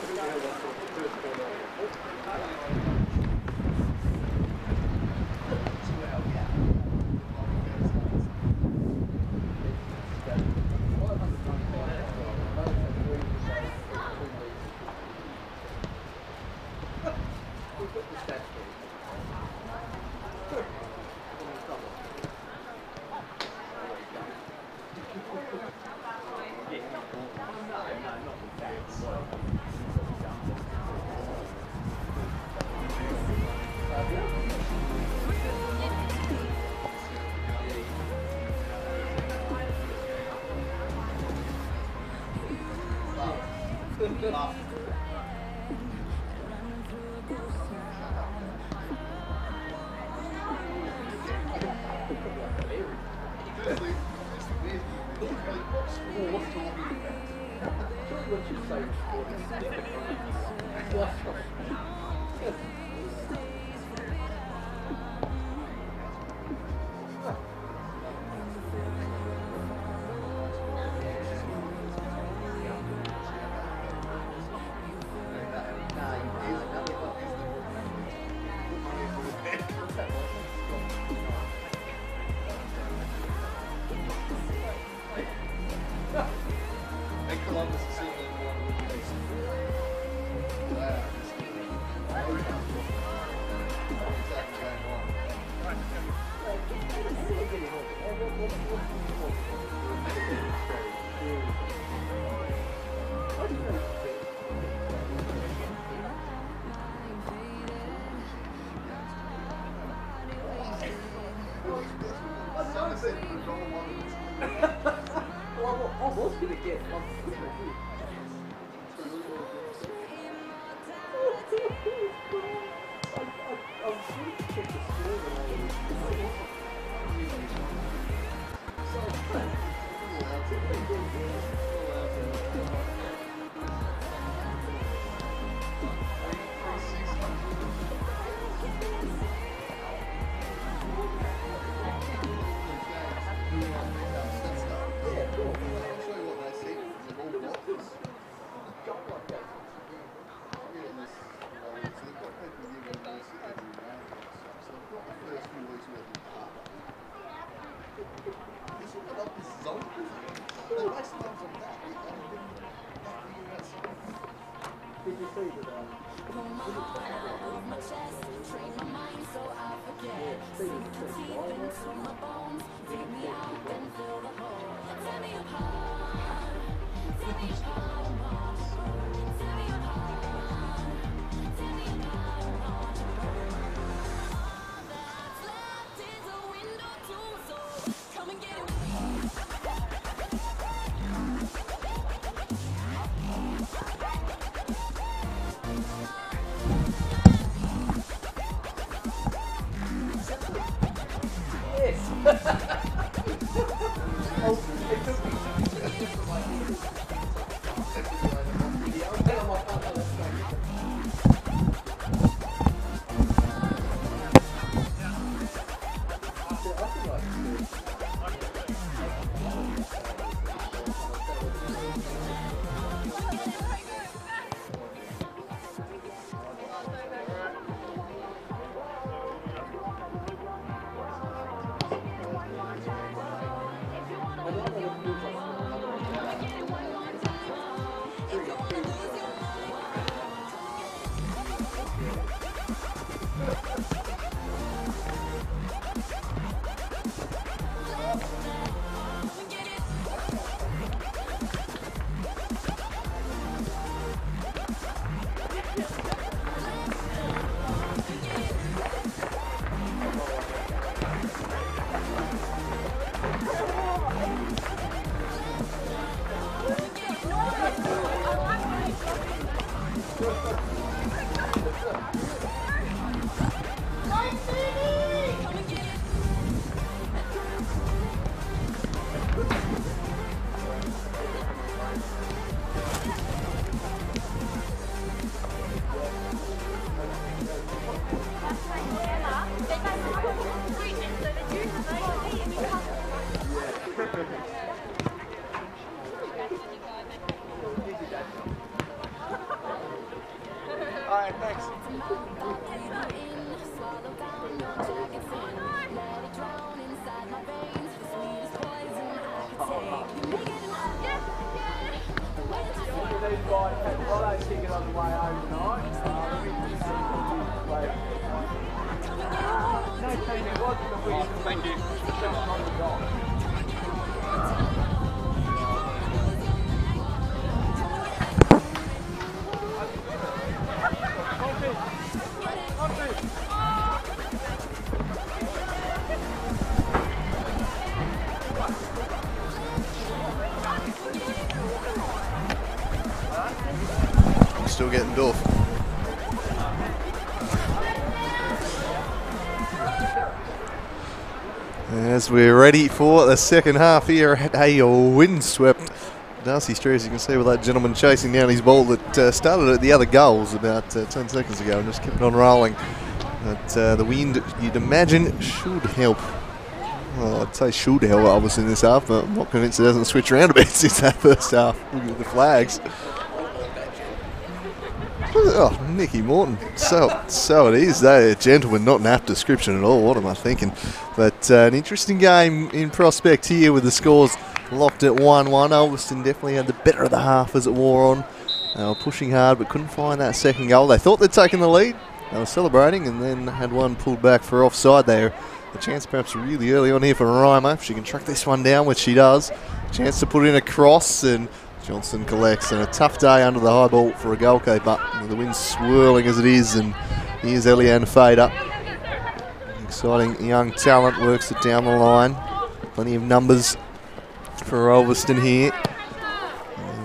Alright, thanks. Thank you. Still getting Dorf. As we're ready for the second half here at a windswept Darcy Street, as you can see with that gentleman chasing down his ball that started at the other goals about 10 seconds ago and just kept on rolling. But the wind, you'd imagine, should help. Well, I'd say should help obviously in this half, but I'm not convinced it hasn't switched around a bit since that first half. Look at the flags. Oh, Nicky Morton. So it is. They're gentlemen, not an apt description at all. What am I thinking? But an interesting game in prospect here with the scores locked at 1-1. Ulverstone definitely had the better of the half as it wore on. They were pushing hard but couldn't find that second goal. They thought they'd taken the lead. They were celebrating and then had one pulled back for offside there. A chance perhaps really early on here for Reimer. If she can track this one down, which she does. Chance to put in a cross and Johnson collects, and a tough day under the high ball for a goalkeeper. The wind's swirling as it is, and here's Eliane Fader. Exciting young talent, works it down the line. Plenty of numbers for Ulverstone here.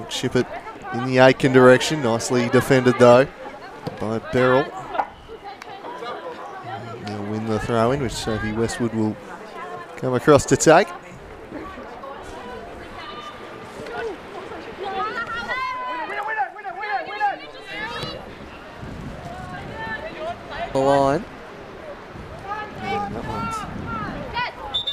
Chip it in the Aiken direction. Nicely defended though by Beryl. They'll win the throw in, which Sophie Westwood will come across to take. The line. And that one's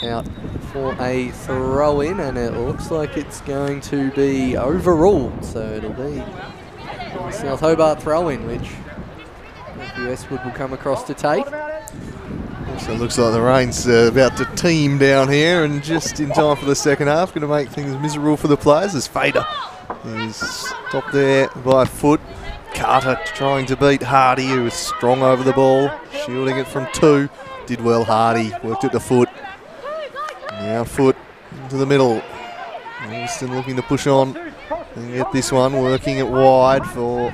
out for a throw in, and it looks like it's going to be overruled. So it'll be a South Hobart throw in, which Westwood will come across to take. So it looks like the rain's about to team down here, and just in time for the second half, going to make things miserable for the players as Fader is stopped there by a foot. Carter trying to beat Hardy, who was strong over the ball, shielding it from 2. Did well, Hardy, worked at the foot. Now foot into the middle. Ulverstone looking to push on and get this one, working it wide for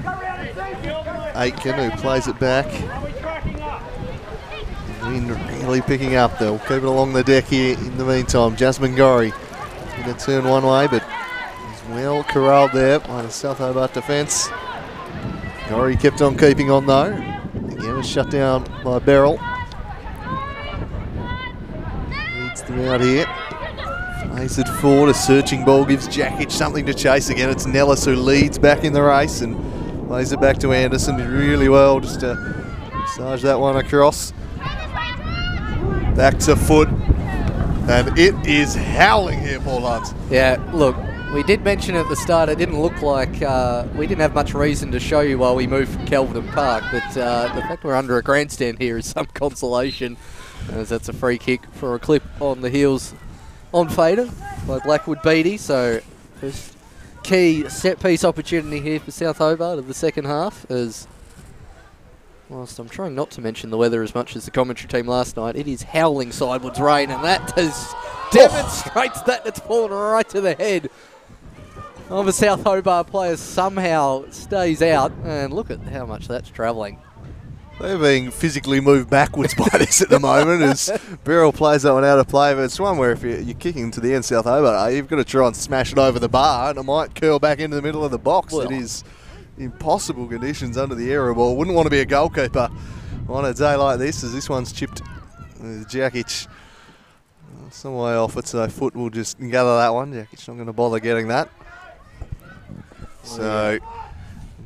Aitken, who plays it back. Wind really picking up, they'll keep it along the deck here in the meantime. Jasmine Gorry going to turn one way, but is well corralled there by the South Hobart defence. Gorry kept on keeping on though. Again, was shut down by Beryl. Leads them out here. Plays it forward. A searching ball gives Jakic something to chase again. It's Nellis who leads back in the race and plays it back to Anderson really well just to massage that one across. Back to foot. And it is howling here, Paul Hunt. Yeah, look. We did mention at the start it didn't look like we didn't have much reason to show you while we moved from Kelvedon Park, but the fact we're under a grandstand here is some consolation, as that's a free kick for a clip on the heels on Fader by Blackwood Beatty. So first key set piece opportunity here for South Hobart of the second half, as whilst I'm trying not to mention the weather as much as the commentary team last night, it is howling sidewards rain, and that demonstrates that it's fallen right to the head of a South Hobart player somehow stays out, and look at how much that's travelling. They're being physically moved backwards by this at the moment as Beryl plays that one out of play. But it's one where if you're kicking to the end South Hobart, you've got to try and smash it over the bar and it might curl back into the middle of the box. Well, it is impossible conditions under the aero ball. Wouldn't want to be a goalkeeper on a day like this, as this one's chipped with Jakic some way off it, so Foot will just gather that one. Jakic not going to bother getting that. So...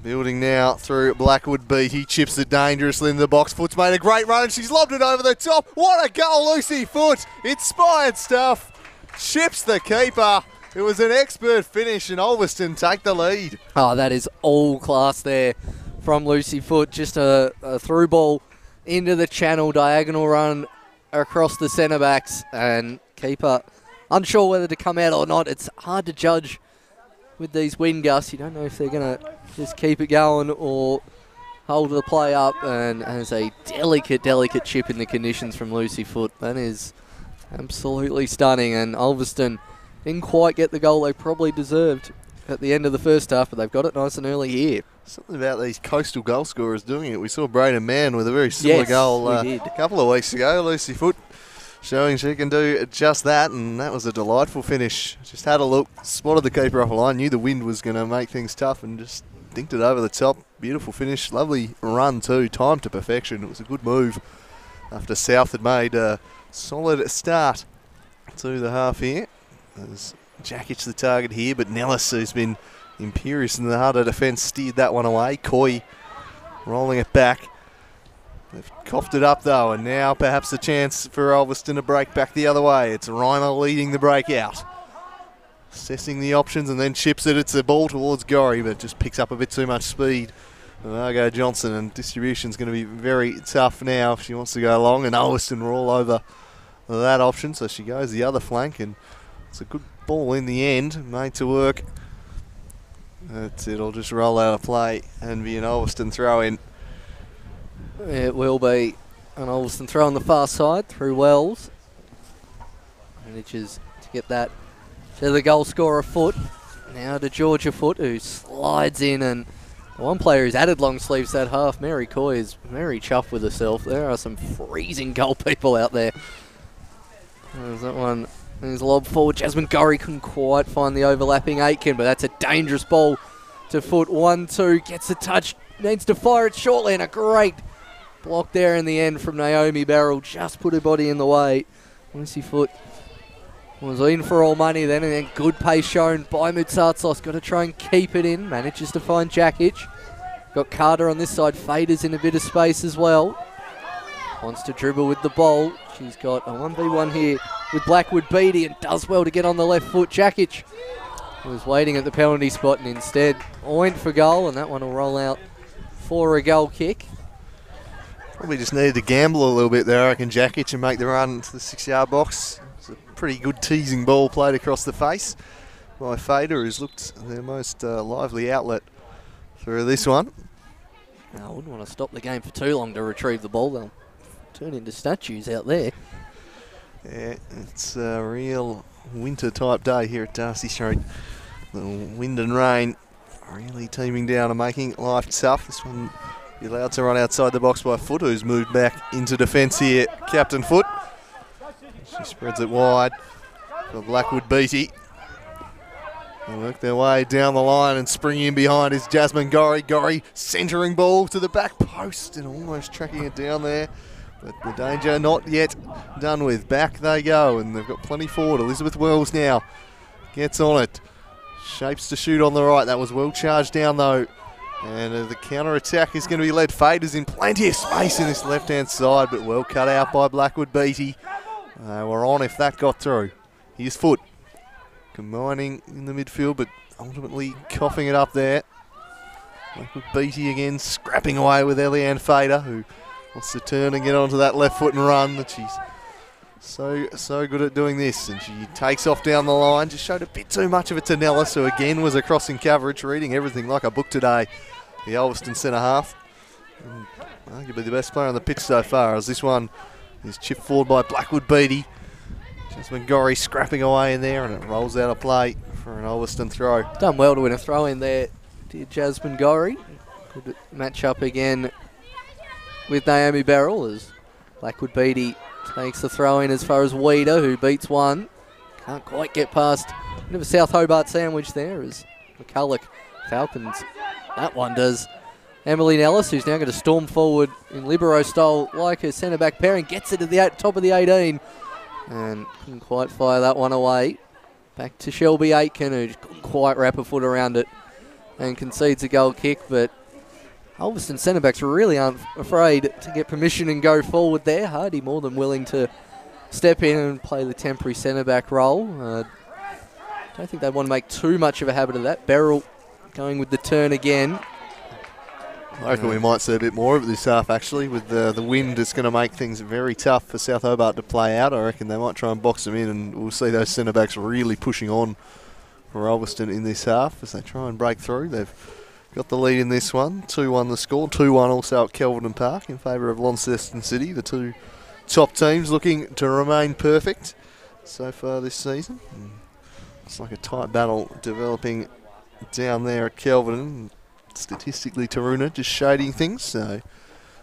building now through Blackwood Beattie, chips it dangerously in the box. Foot's made a great run and she's lobbed it over the top. What a goal, Lucy Foot. Inspired stuff. Chips the keeper. It was an expert finish and Ulverstone take the lead. Oh, that is all class there from Lucy Foot. Just a through ball into the channel, diagonal run across the centre backs, and keeper unsure whether to come out or not. It's hard to judge with these wind gusts. You don't know if they're going to just keep it going or hold the play up, and as a delicate chip in the conditions from Lucy Foot. That is absolutely stunning, and Ulverstone didn't quite get the goal they probably deserved at the end of the first half, but they've got it nice and early here. Something about these coastal goal scorers doing it. We saw Braden Mann with a very similar goal a couple of weeks ago. Lucy Foot showing she can do just that, and that was a delightful finish. Just had a look, spotted the keeper off a line, knew the wind was going to make things tough, and just dinked it over the top. Beautiful finish, lovely run too, timed to perfection. It was a good move after South had made a solid start to the half here. There's Jakic the target here, but Nellis, who's been imperious in the heart of defence, steered that one away. Coy rolling it back. They've coughed it up though, and now perhaps a chance for Ulverstone to break back the other way. It's Reimer leading the break out. Assessing the options and then chips it. It's a ball towards Gorry, but it just picks up a bit too much speed. Margot Johnson, and distribution's going to be very tough now if she wants to go long, and Ulverstone are all over that option, so she goes the other flank, and it's a good ball in the end, made to work. It'll just roll out of play and be an Ulverstone throw in. It will be an Ulverstone throw on the far side through Wells. Manages to get that to the goal scorer Foot. Now to Georgia Foot, who slides in, and one player who's added long sleeves that half, Mary Coy, is very chuffed with herself. There are some freezing goal people out there. There's that one. There's a lob forward. Jasmine Gorry couldn't quite find the overlapping Aitken, but that's a dangerous ball to Foot. 1-2, gets a touch, needs to fire it shortly, and a great block there in the end from Naomi Barrell. Just put her body in the way. Lucy Foot was in for all money then, and then good pace shown by Mutsatsos. Got to try and keep it in. Manages to find Jakic. Got Carter on this side. Fader's in a bit of space as well. Wants to dribble with the ball. She's got a 1v1 here with Blackwood Beattie, and does well to get on the left foot. Jakic was waiting at the penalty spot and instead went for goal, and that one will roll out for a goal kick. Probably just needed to gamble a little bit there, I reckon, Jakic, and make the run to the 6-yard box. It's a pretty good teasing ball played across the face by Fader, who's looked their most lively outlet for this one. I wouldn't want to stop the game for too long to retrieve the ball. They'll turn into statues out there. Yeah, it's a real winter type day here at Darcy Street. The wind and rain really teaming down and making life tough. This one be allowed to run outside the box by Foot, who's moved back into defence here. Captain Foot. She spreads it wide for Blackwood Beattie. They work their way down the line, and springing in behind is Jasmine Gorry. Gorry centering ball to the back post and almost tracking it down there. But the danger not yet done with. Back they go, and they've got plenty forward. Elizabeth Wells now gets on it. Shapes to shoot on the right. That was well charged down though. And the counter-attack is going to be led. Fader's in plenty of space in this left-hand side, but well cut out by Blackwood Beattie. We're on if that got through. Here's Foot. Combining in the midfield, but ultimately coughing it up there. Blackwood Beattie again, scrapping away with Eliane Fader, who wants to turn and get onto that left foot and run, but she's so good at doing this, and she takes off down the line. Just showed a bit too much of it to Nellis, who again was across in coverage, reading everything like a book today. The Ulverstone centre half, and arguably the best player on the pitch so far, as this one is chipped forward by Blackwood Beattie. Jasmine Gorry scrapping away in there, and it rolls out of play for an Ulverstone throw. Done well to win a throw in there, did Jasmine Gorry. Good match up again with Naomi Beryl as Blackwood Beatty takes the throw in as far as Weeder, who beats one. Can't quite get past. Bit of a South Hobart sandwich there as McCulloch Falcons. That one does. Emily Nellis, who's now going to storm forward in Libero style like her centre-back pairing, gets it to the top of the 18 and couldn't quite fire that one away. Back to Shelby Aitken, who couldn't quite wrap her foot around it and concedes a goal kick, but Ulverstone centre-backs really aren't afraid to get permission and go forward there. Hardy more than willing to step in and play the temporary centre-back role. Don't think they'd want to make too much of a habit of that. Beryl going with the turn again. I reckon we might see a bit more of it this half, actually. With the wind, it's going to make things very tough for South Hobart to play out. I reckon they might try and box them in, and we'll see those centre-backs really pushing on for Ulverstone in this half as they try and break through. They've got the lead in this one. 2-1 the score. 2-1 also at Kelvedon Park in favour of Launceston City. The two top teams looking to remain perfect so far this season. It's like a tight battle developing down there at Kelvedon. Statistically, Taruna just shading things, so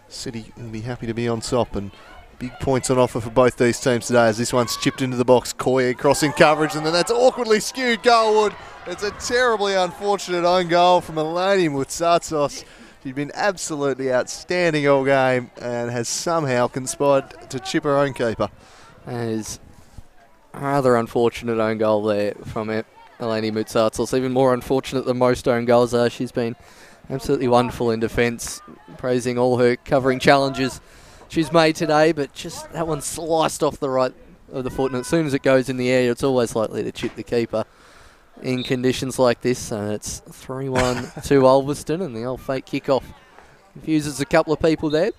City will be happy to be on top, and big points on offer for both these teams today as this one's chipped into the box. Koye crossing coverage, and then that's awkwardly skewed goalward. It's a terribly unfortunate own goal from Eleni Moutsatsos. She's been absolutely outstanding all game and has somehow conspired to chip her own keeper. That is a rather unfortunate own goal there from Eleni Moutsatsos. Even more unfortunate than most own goals are. She's been absolutely wonderful in defence, praising all her covering challenges she's made today, but just that one sliced off the right of the foot, and as soon as it goes in the air, it's always likely to chip the keeper in conditions like this. So it's 3-1 to Ulverstone, and the old fake kickoff confuses a couple of people there.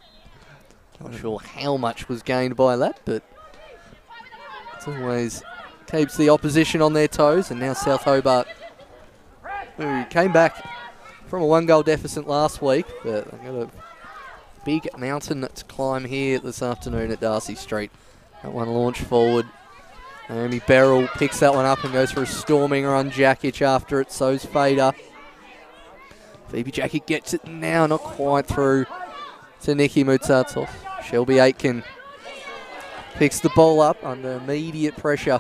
Not sure how much was gained by that, but it's always keeps the opposition on their toes. And now South Hobart, who came back from a 1-goal deficit last week, but they've got a big mountain to climb here this afternoon at Darcy Street. That one launched forward. Naomi Beryl picks that one up and goes for a storming run. Jakic after it, so's Fader. Phoebe Jakic gets it now, not quite through to Nikki Moutsatsos. Shelby Aitken picks the ball up under immediate pressure.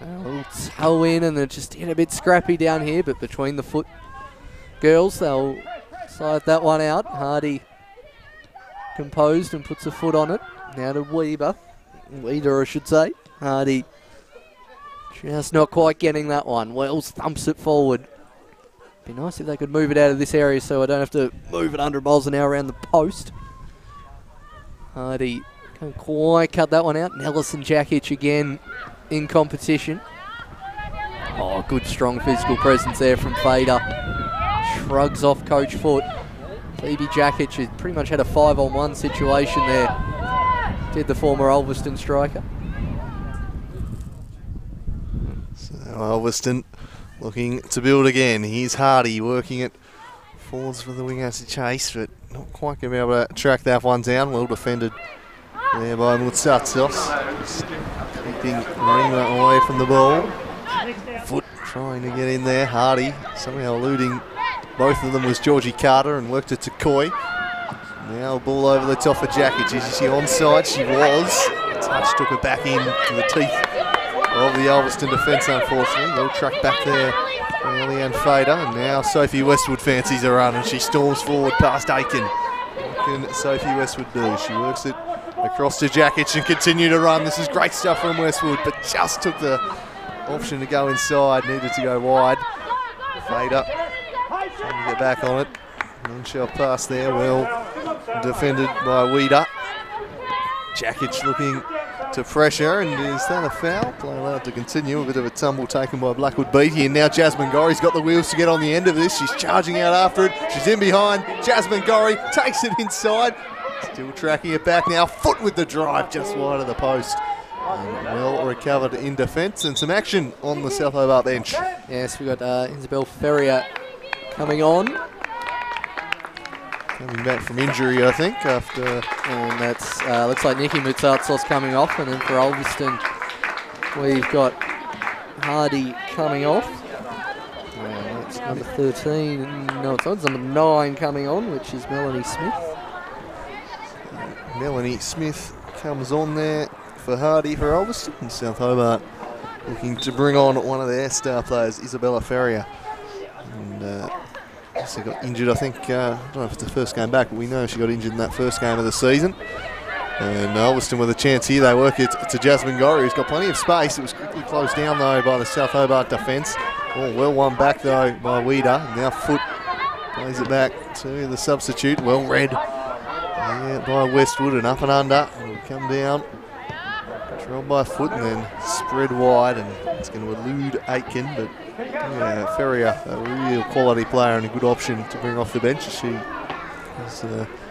A little toe in, and they're just getting a bit scrappy down here, but between the foot girls, they'll side that one out. Hardy composed and puts a foot on it. Now to Weeder, I should say. Hardy just not quite getting that one. Wells thumps it forward. Be nice if they could move it out of this area so I don't have to move it 100 miles an hour around the post. Hardy can't quite cut that one out. Nellis and Jakic again in competition. Oh, good strong physical presence there from Fader. Shrugs off Coach Foot. Phoebe Jakic has pretty much had a 5-on-1 situation there. Did the former Ulverstone striker. So Ulverstone looking to build again. Here's Hardy working it forwards for the wing as a chase, but not quite going to be able to track that one down. Well defended there by Moutsatsos. Keeping Rima away from the ball. Foot trying to get in there. Hardy somehow eluding both of them was Georgie Carter and worked it to Coy. Now ball over the top for Jakic. Is she onside? She was. A touch took her back in to the teeth of the Ulverstone defence, unfortunately. Little track back there by Eliane Fader. And now Sophie Westwood fancies a run and she storms forward past Aitken. What can Sophie Westwood do? She works it across to Jakic and continue to run. This is great stuff from Westwood, but just took the option to go inside. Needed to go wide. Fader trying to get back on it. Long-shot pass there, well defended by Weeder. Jakic looking to pressure, and is that a foul? Play allowed to continue. A bit of a tumble taken by Blackwood Beatty, and now Jasmine Gorry's got the wheels to get on the end of this. She's charging out after it. She's in behind. Jasmine Gorry takes it inside. Still tracking it back now. Foot with the drive just wide of the post. And well recovered in defence, and some action on the South Hobart bench. Yes, we've got Isabel Ferrier coming on. Coming back from injury, I think, after... And that's looks like Nikki Moutsatsos coming off, and then for Ulverstone, we've got Hardy coming off. It's number 13. No, it's not. It's number 9 coming on, which is Melanie Smith. Melanie Smith comes on there for Hardy for Ulverstone. And South Hobart looking to bring on one of their star players, Isabella Ferrier. And she got injured, I think, I don't know if it's the first game back, but we know she got injured in that first game of the season. And Ulverstone with a chance here. They work it to Jasmine Gorry, who's got plenty of space. It was quickly closed down, though, by the South Hobart defence. Oh, well won back, though, by Weeder. Now Foot plays it back to the substitute. Well read by Westwood, and up and under. It'll come down. Controlled by Foot and then spread wide, and it's going to elude Aitken. But Ferrier, a real quality player and a good option to bring off the bench. She is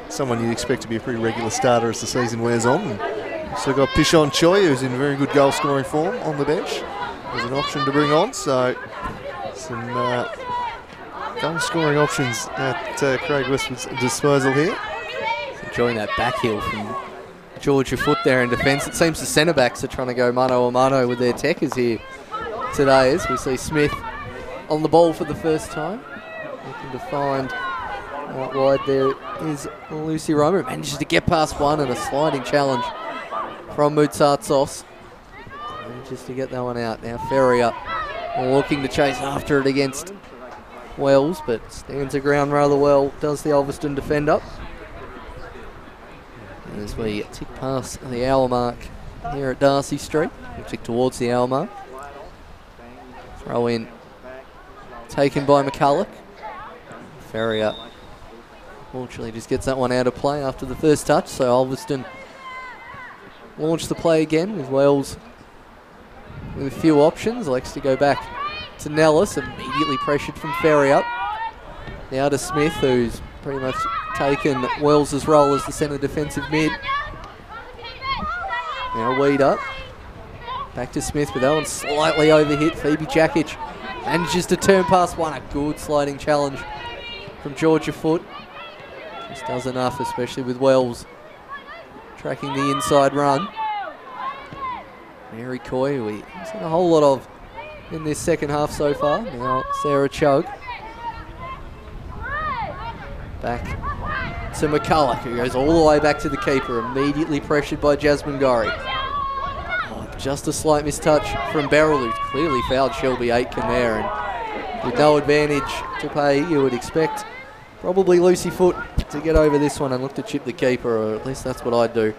someone you'd expect to be a pretty regular starter as the season wears on. And also got Pishon Choi, who's in very good goal scoring form on the bench. There's an option to bring on, so some goal scoring options at Craig Westwood's disposal here. Enjoying that back heel from Georgia Foot there in defence. It seems the centre backs are trying to go mano a mano with their techers here today, as we see Smith on the ball for the first time. Looking to find out wide there is Lucy Romer. Manages to get past one, and a sliding challenge from Mutsatzos. Manages to get that one out. Now Ferrier looking to chase after it against Wells, but stands her ground rather well, does the Ulverstone defender. As we tick past the hour mark here at Darcy Street, we tick towards the hour mark. Throw in taken by McCulloch. Ferrier fortunately just gets that one out of play after the first touch, so Ulverstone launch the play again with Wells with a few options. Likes to go back to Nellis, immediately pressured from Ferrier. Now to Smith, who's pretty much taken Wells' role as the centre defensive mid. Now Weeder. Back to Smith with that one slightly overhit. Phoebe Jakic manages to turn past one. A good sliding challenge from Georgia Foot. Just does enough, especially with Wells tracking the inside run. Mary Coy, we've seen a whole lot of in this second half so far. Now Sarah Chug. Back to McCulloch, who goes all the way back to the keeper, immediately pressured by Jasmine Gorry. Oh, just a slight mistouch from Beryl, who's clearly fouled Shelby Aitken there, and with no advantage to pay, you would expect probably Lucy Foot to get over this one and look to chip the keeper, or at least that's what I'd do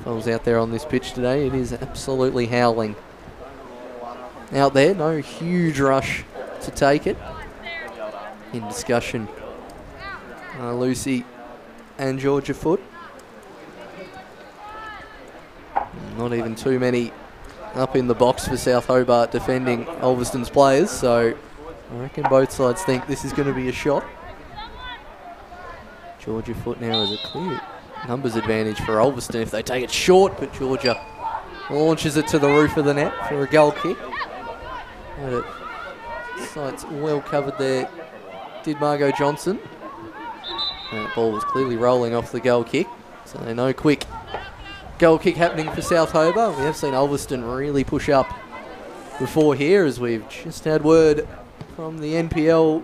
if I was out there on this pitch today. It is absolutely howling out there. No huge rush to take it. In discussion, Lucy and Georgia Foot. Not even too many up in the box for South Hobart defending Ulverstone's players, so I reckon both sides think this is going to be a shot. Georgia Foot now has a clear numbers advantage for Ulverstone if they take it short, but Georgia launches it to the roof of the net for a goal kick. Sights well covered there, did Margot Johnson. That ball was clearly rolling off the goal kick, so no quick goal kick happening for South Hobart. We have seen Ulverstone really push up before here, as we've just had word from the NPL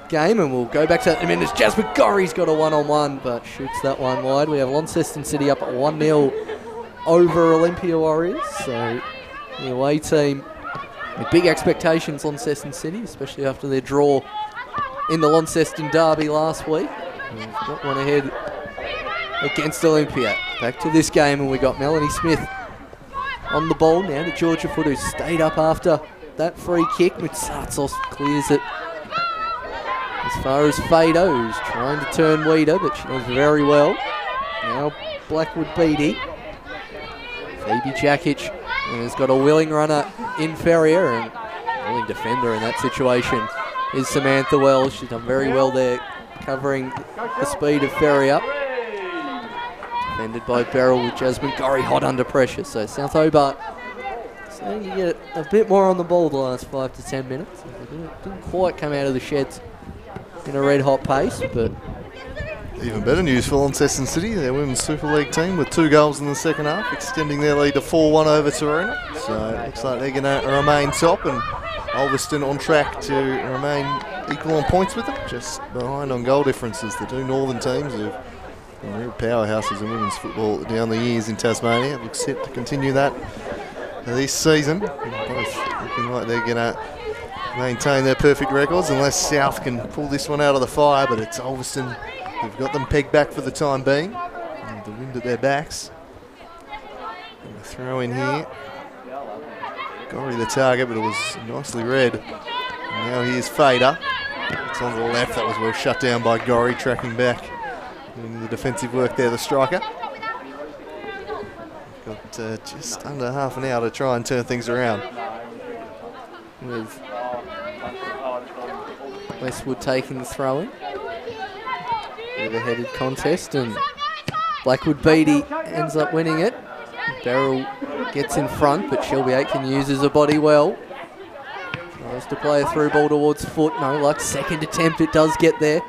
game, and we'll go back to that in a minute. Jasmine Gorry's got a one-on-one, but shoots that one wide. We have Launceston City up at 1-0 over Olympia Warriors, so the away team with big expectations, Launceston City, especially after their draw in the Launceston derby last week. We've got one ahead against Olympia. Back to this game, and we got Melanie Smith on the ball now to Georgia Foot, who stayed up after that free kick. Mutsatzos clears it as far as Fado, who's trying to turn Weeder, but she does very well. Now Blackwood Beatty. Phoebe Jakic has got a willing runner in Ferrier, and willing defender in that situation is Samantha Wells. She's done very well there, covering the speed of Ferrier. Defended by Beryl with Jasmine Gorry hot under pressure. So South Hobart starting to get a bit more on the ball the last 5 to 10 minutes. They didn't quite come out of the sheds in a red hot pace, but even better news for Launceston City, their Women's Super League team with 2 goals in the second half, extending their lead to 4-1 over Torino. So it looks like they're going to remain top and Ulverstone on track to remain equal on points with them, just behind on goal differences. The two northern teams have been real powerhouses in women's football down the years in Tasmania. It looks set to continue that this season. Both looking like they're going to maintain their perfect records unless South can pull this one out of the fire, but it's Ulverstone who've got them pegged back for the time being. And the wind at their backs. And a throw in here. Gorry the target, but it was nicely read. And now here's Fader. It's on the left. That was well shut down by Gorry, tracking back. Doing the defensive work there, the striker. Got just under half an hour to try and turn things around. With Westwood taking the throw in. With a headed contest, and Blackwood Beatty ends up winning it. Beryl gets in front, but Shelby Aitken uses her body well. Tries to play a through ball towards foot. No luck. Second attempt, it does get there.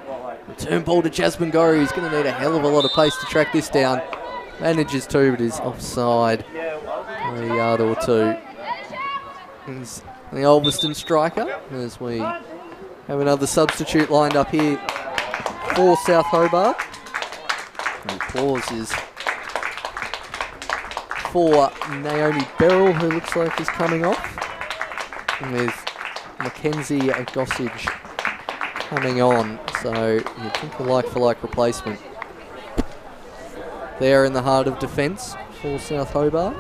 Return ball to Jasmine Gorry, who's going to need a hell of a lot of pace to track this down. Manages to, but is offside by a yard or two. He's the Ulverstone striker, as we have another substitute lined up here for South Hobart. The applause is for Naomi Beryl, who looks like is coming off, and with Mackenzie Gossage coming on. So you'd think a like-for-like replacement there in the heart of defence for South Hobart.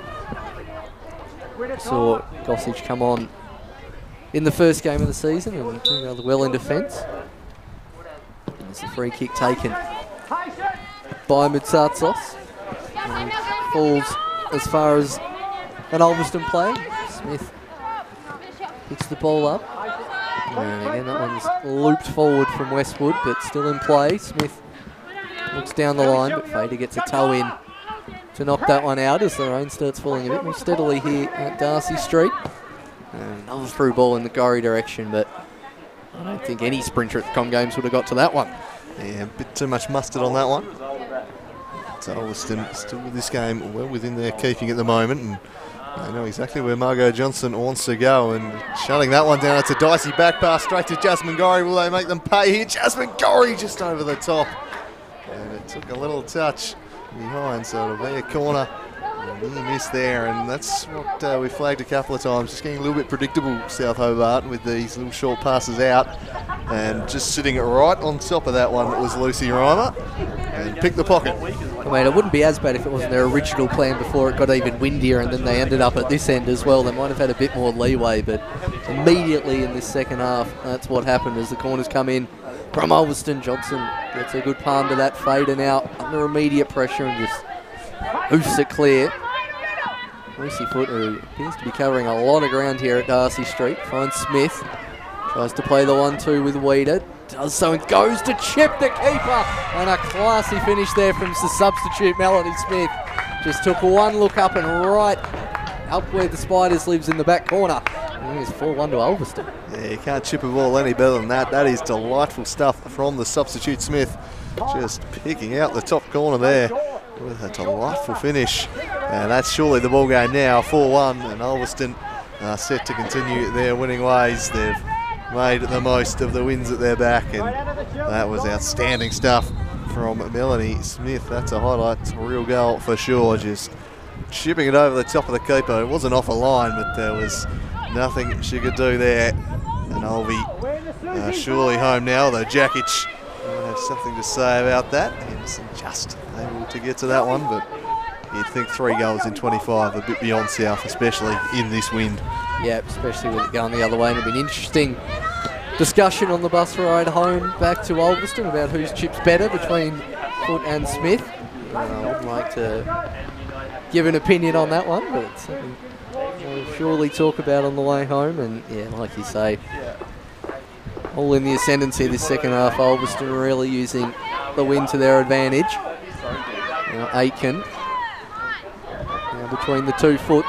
Saw Gossage come on in the first game of the season and doing rather well in defence. There's a free kick taken by Mitsatsos. Falls as far as an Ulverstone play. Smith picks the ball up. And again, that one's looped forward from Westwood, but still in play. Smith looks down the line, but Fader gets a toe in to knock that one out as the rain starts falling a bit more steadily here at Darcy Street. And another through ball in the Gorry direction, but I don't think any sprinter at the Com Games would have got to that one. Yeah, a bit too much mustard on that one. So Ulverstone still with this game well within their keeping at the moment, and they know exactly where Margot Johnson wants to go, and shutting that one down. It's a dicey back pass straight to Jasmine Gorry. Will they make them pay here? Jasmine Gorry just over the top, and it took a little touch behind, so it'll be a corner. Near miss there, and that's what we flagged a couple of times. Just getting a little bit predictable, South Hobart, with these little short passes out, and just sitting right on top of that one was Lucy Reimer, and picked the pocket. I mean, it wouldn't be as bad if it wasn't their original plan before it got even windier, and then they ended up at this end as well. They might have had a bit more leeway, but immediately in this second half, that's what happened as the corners come in from Ulverstone. Johnson gets a good palm to that. Fader now under immediate pressure and just hoofs it clear. Lucy Foot, who appears to be covering a lot of ground here at Darcy Street, finds Smith. Tries to play the 1-2 with Weeder. Does so and goes to chip the keeper. And a classy finish there from the substitute, Melody Smith. Just took one look up and right up where the Spiders lives in the back corner. And it's 4-1 to Ulverstone. Yeah, you can't chip a ball any better than that. That is delightful stuff from the substitute Smith. Just picking out the top corner there with a delightful finish. And that's surely the ball game now, 4-1, and Ulverstone are set to continue their winning ways. They've made the most of the wins at their back, and that was outstanding stuff from Melanie Smith. That's a highlight, it's a real goal for sure. Just chipping it over the top of the keeper. It wasn't off a line, but there was nothing she could do there. And Ulvie surely home now, though Jakic might have something to say about that. Henderson just able to get to that one, but you'd think 3 goals in 25, a bit beyond South, especially in this wind. Yeah, especially with it going the other way. And it'll be an interesting discussion on the bus ride home back to Ulverstone about whose chip's better between Foot and Smith. I wouldn't like to give an opinion on that one, but it's something we'll surely talk about on the way home. And yeah, like you say, all in the ascendancy this second half. Ulverstone really using the win to their advantage. Now Aitken now between the 2 foot.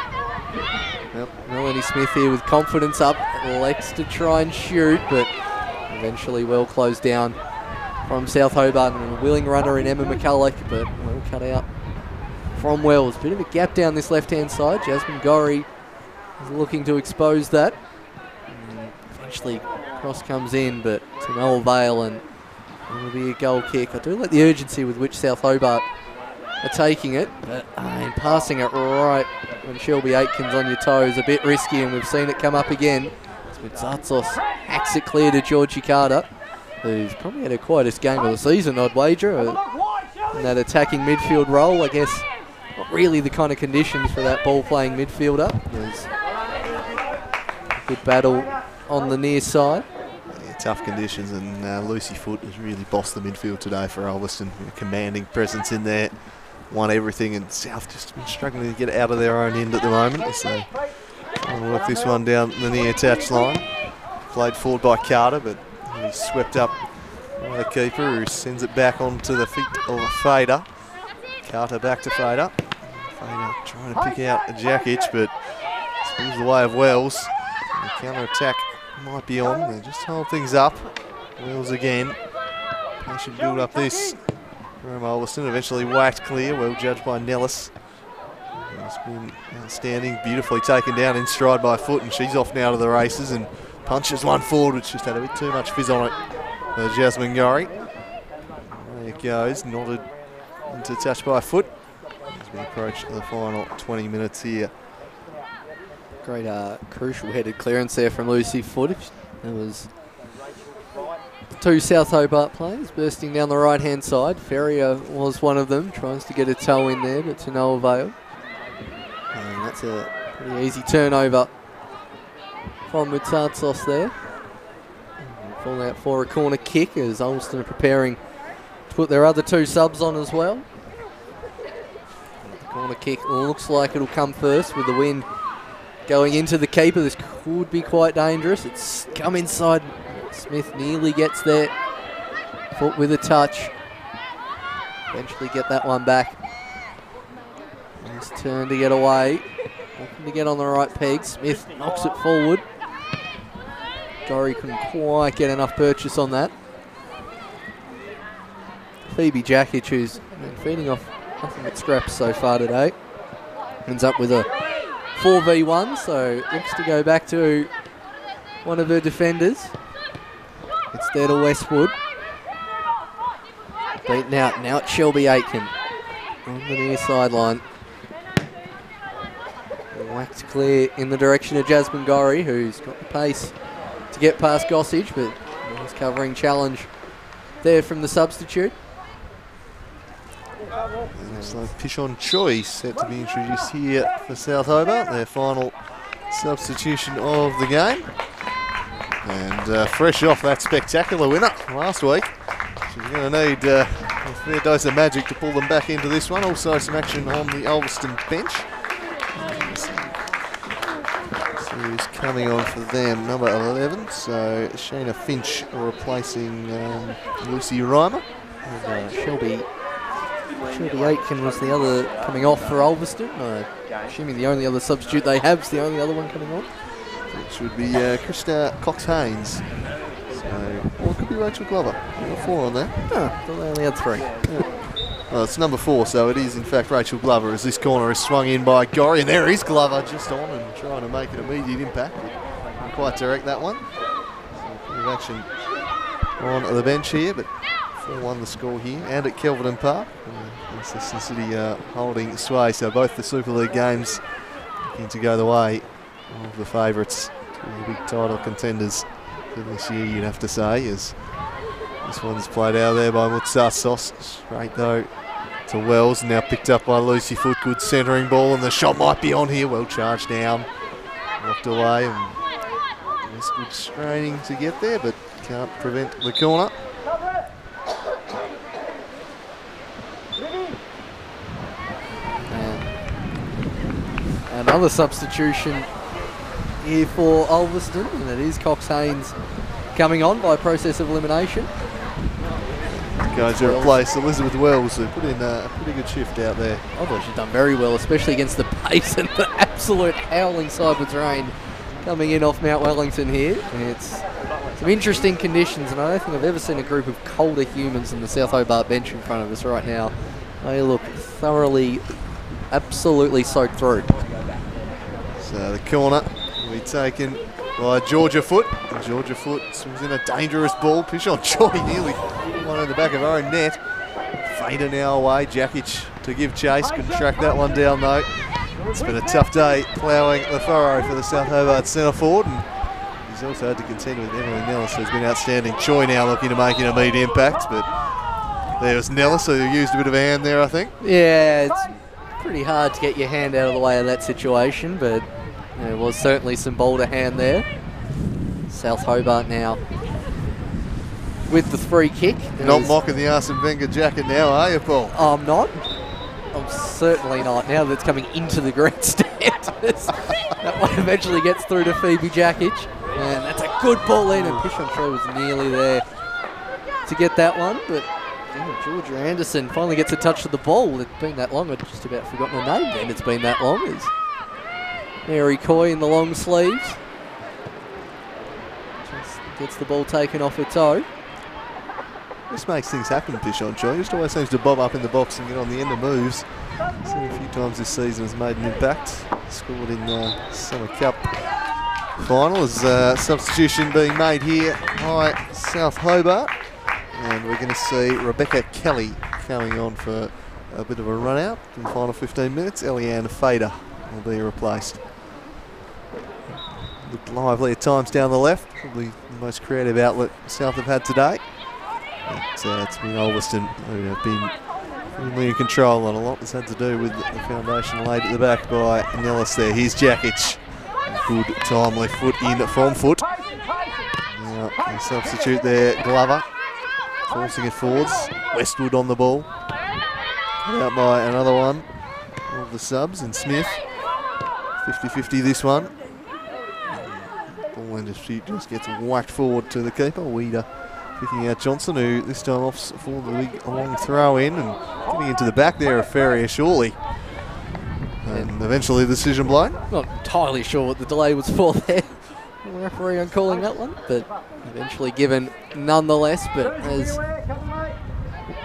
Well, Melanie Smith here with confidence up, elects to try and shoot, but eventually well closed down from South Hobart, and a willing runner in Emma McCulloch, but well cut out from Wells. Bit of a gap down this left-hand side. Jasmine Gorry is looking to expose that. Eventually, cross comes in, but to no avail, and it'll be a goal kick. I do like the urgency with which South Hobart are taking it, but in passing it right when Shelby Aitken's on your toes, a bit risky, and we've seen it come up again. Zartzos hacks it clear to Georgie Carter, who's probably had her quietest game of the season, I'd wager, in that attacking midfield role. I guess not really the kind of conditions for that ball-playing midfielder. There's a good battle on the near side. Yeah, tough conditions, and Lucy Foote has really bossed the midfield today for Ulverstone. A commanding presence in there, won everything, and South just been struggling to get out of their own end at the moment as they try to work this one down the near touch line. Played forward by Carter, but he's swept up by the keeper, who sends it back onto the feet of Fader. Carter back to Fader. Fader trying to pick out a Jakic, but it's the way of Wells. The counter-attack might be on. They just hold things up. Wells again. Patient build up this from Ulverstone. Eventually whacked clear. Well judged by Nellis. It's been outstanding. Beautifully taken down in stride by Foote, and she's off now to the races and punches one forward, which just had a bit too much fizz on it. Jasmine Gorry. There it goes. Nodded into touch by Foote as we approach the final 20 minutes here. Great crucial headed clearance there from Lucy Foote. There was two South Hobart players bursting down the right-hand side. Ferrier was one of them, tries to get a toe in there, but to no avail. And that's a pretty easy turnover from Mutsatsos there. Fall out for a corner kick as Ulverstone are preparing to put their other two subs on as well. The corner kick looks like it'll come first with the wind going into the keeper. This could be quite dangerous. It's come inside. Smith nearly gets there. Foote with a touch. Eventually get that one back. Nice turn to get away. Looking to get on the right peg. Smith knocks it forward. Gorry couldn't quite get enough purchase on that. Phoebe Jakic, who's been feeding off nothing but scraps so far today, ends up with a 4v1, so looks to go back to one of her defenders. It's there to Westwood. Beaten out. Now it's Shelby Aitken on the near sideline. Whacked clear in the direction of Jasmine Gorry, who's got the pace to get past Gossage, but nice covering challenge there from the substitute. Looks like Pishon Choi set to be introduced here for South Hobart, their final substitution of the game. And fresh off that spectacular winner last week, she's going to need a fair dose of magic to pull them back into this one. Also some action on the Ulverstone bench. So who's coming on for them? Number 11, so Shayna Finch replacing Lucy Reimer. And, Shelby Aitken was the other coming off for Ulverstone. Assuming the only other substitute they have is the only other one coming on. Which would be Krista Cox-Haynes. So, or it could be Rachel Glover. Number 4 on there. Oh, they only had 3. Yeah. Well, it's number 4, so it is in fact Rachel Glover as this corner is swung in by Gorry. And there is Glover just on and trying to make an immediate impact. Not quite direct that one. So a bit of action on the bench here, but 4-1 the score here. And at Kelvedon Park. Leicester City holding sway, so both the Super League games looking to go the way of the favourites, the big title contenders for this year, you'd have to say, as this one's played out there by Mutsatsos. Straight though to Wells, now picked up by Lucy Foote. Good centering ball, and the shot might be on here. Well charged down, knocked away, and Westwood straining to get there, but can't prevent the corner. Another substitution here for Ulverstone, and it is Cox-Haynes coming on by process of elimination. Going to replace Elizabeth Wells, who put in a pretty good shift out there. I thought she's done very well, especially against the pace and the absolute howling sideways rain coming in off Mount Wellington here. It's some interesting conditions, and I don't think I've ever seen a group of colder humans than the South Hobart bench in front of us right now. They look thoroughly, absolutely soaked through. So the corner will be taken by Georgia Foote. St Georgia foot swings in a dangerous ball. Pishon Choi nearly one in the back of her own net. Fader now away. Jakic to give chase. Couldn't track that one down though. It's been a tough day ploughing the furrow for the South Hobart centre forward. And he's also had to contend with Emily Nellis, who's been outstanding. Choi now looking to make an immediate impact, but there was Nellis, who used a bit of a hand there, I think. Yeah, it's pretty hard to get your hand out of the way of that situation, but there was certainly some bolder hand there. South Hobart now with the free kick. Not mocking the Arsene Wenger jacket now, are you, Paul? I'm not. I'm certainly not. Now that's coming into the grandstand. That one eventually gets through to Phoebe Jakic. And that's a good ball in, and Pishon Choi was nearly there to get that one, but Georgia Anderson finally gets a touch of the ball. It's been that long, I'd just about forgotten her name then. It's been that long. It's Mary Coy in the long sleeves. Just gets the ball taken off her toe. This makes things happen, Pishon Choi. Just always seems to bob up in the box and get on the end of moves. Seen a few times this season has made an impact. Scored in the Summer Cup final as substitution being made here by South Hobart. And we're going to see Rebecca Kelly coming on for a bit of a run out in the final 15 minutes. Eliane Fader will be replaced. Looked lively at times down the left, probably the most creative outlet South have had today. But it's been Ulverstone who have been firmly in control, and a lot has had to do with the foundation laid at the back by Nellis there. Here's Jakic. Good timely foot in from foot. Now the substitute there, Glover, forcing it forwards. Westwood on the ball. Out by another one of the subs, and Smith. 50-50 this one. Ball just gets whacked forward to the keeper. Weeder picking out Johnson, who this time opts for the big long throw in and getting into the back there of Ferrier surely. And eventually the decision blown. Not entirely sure what the delay was for there. The referee on calling that one, but eventually given nonetheless. But as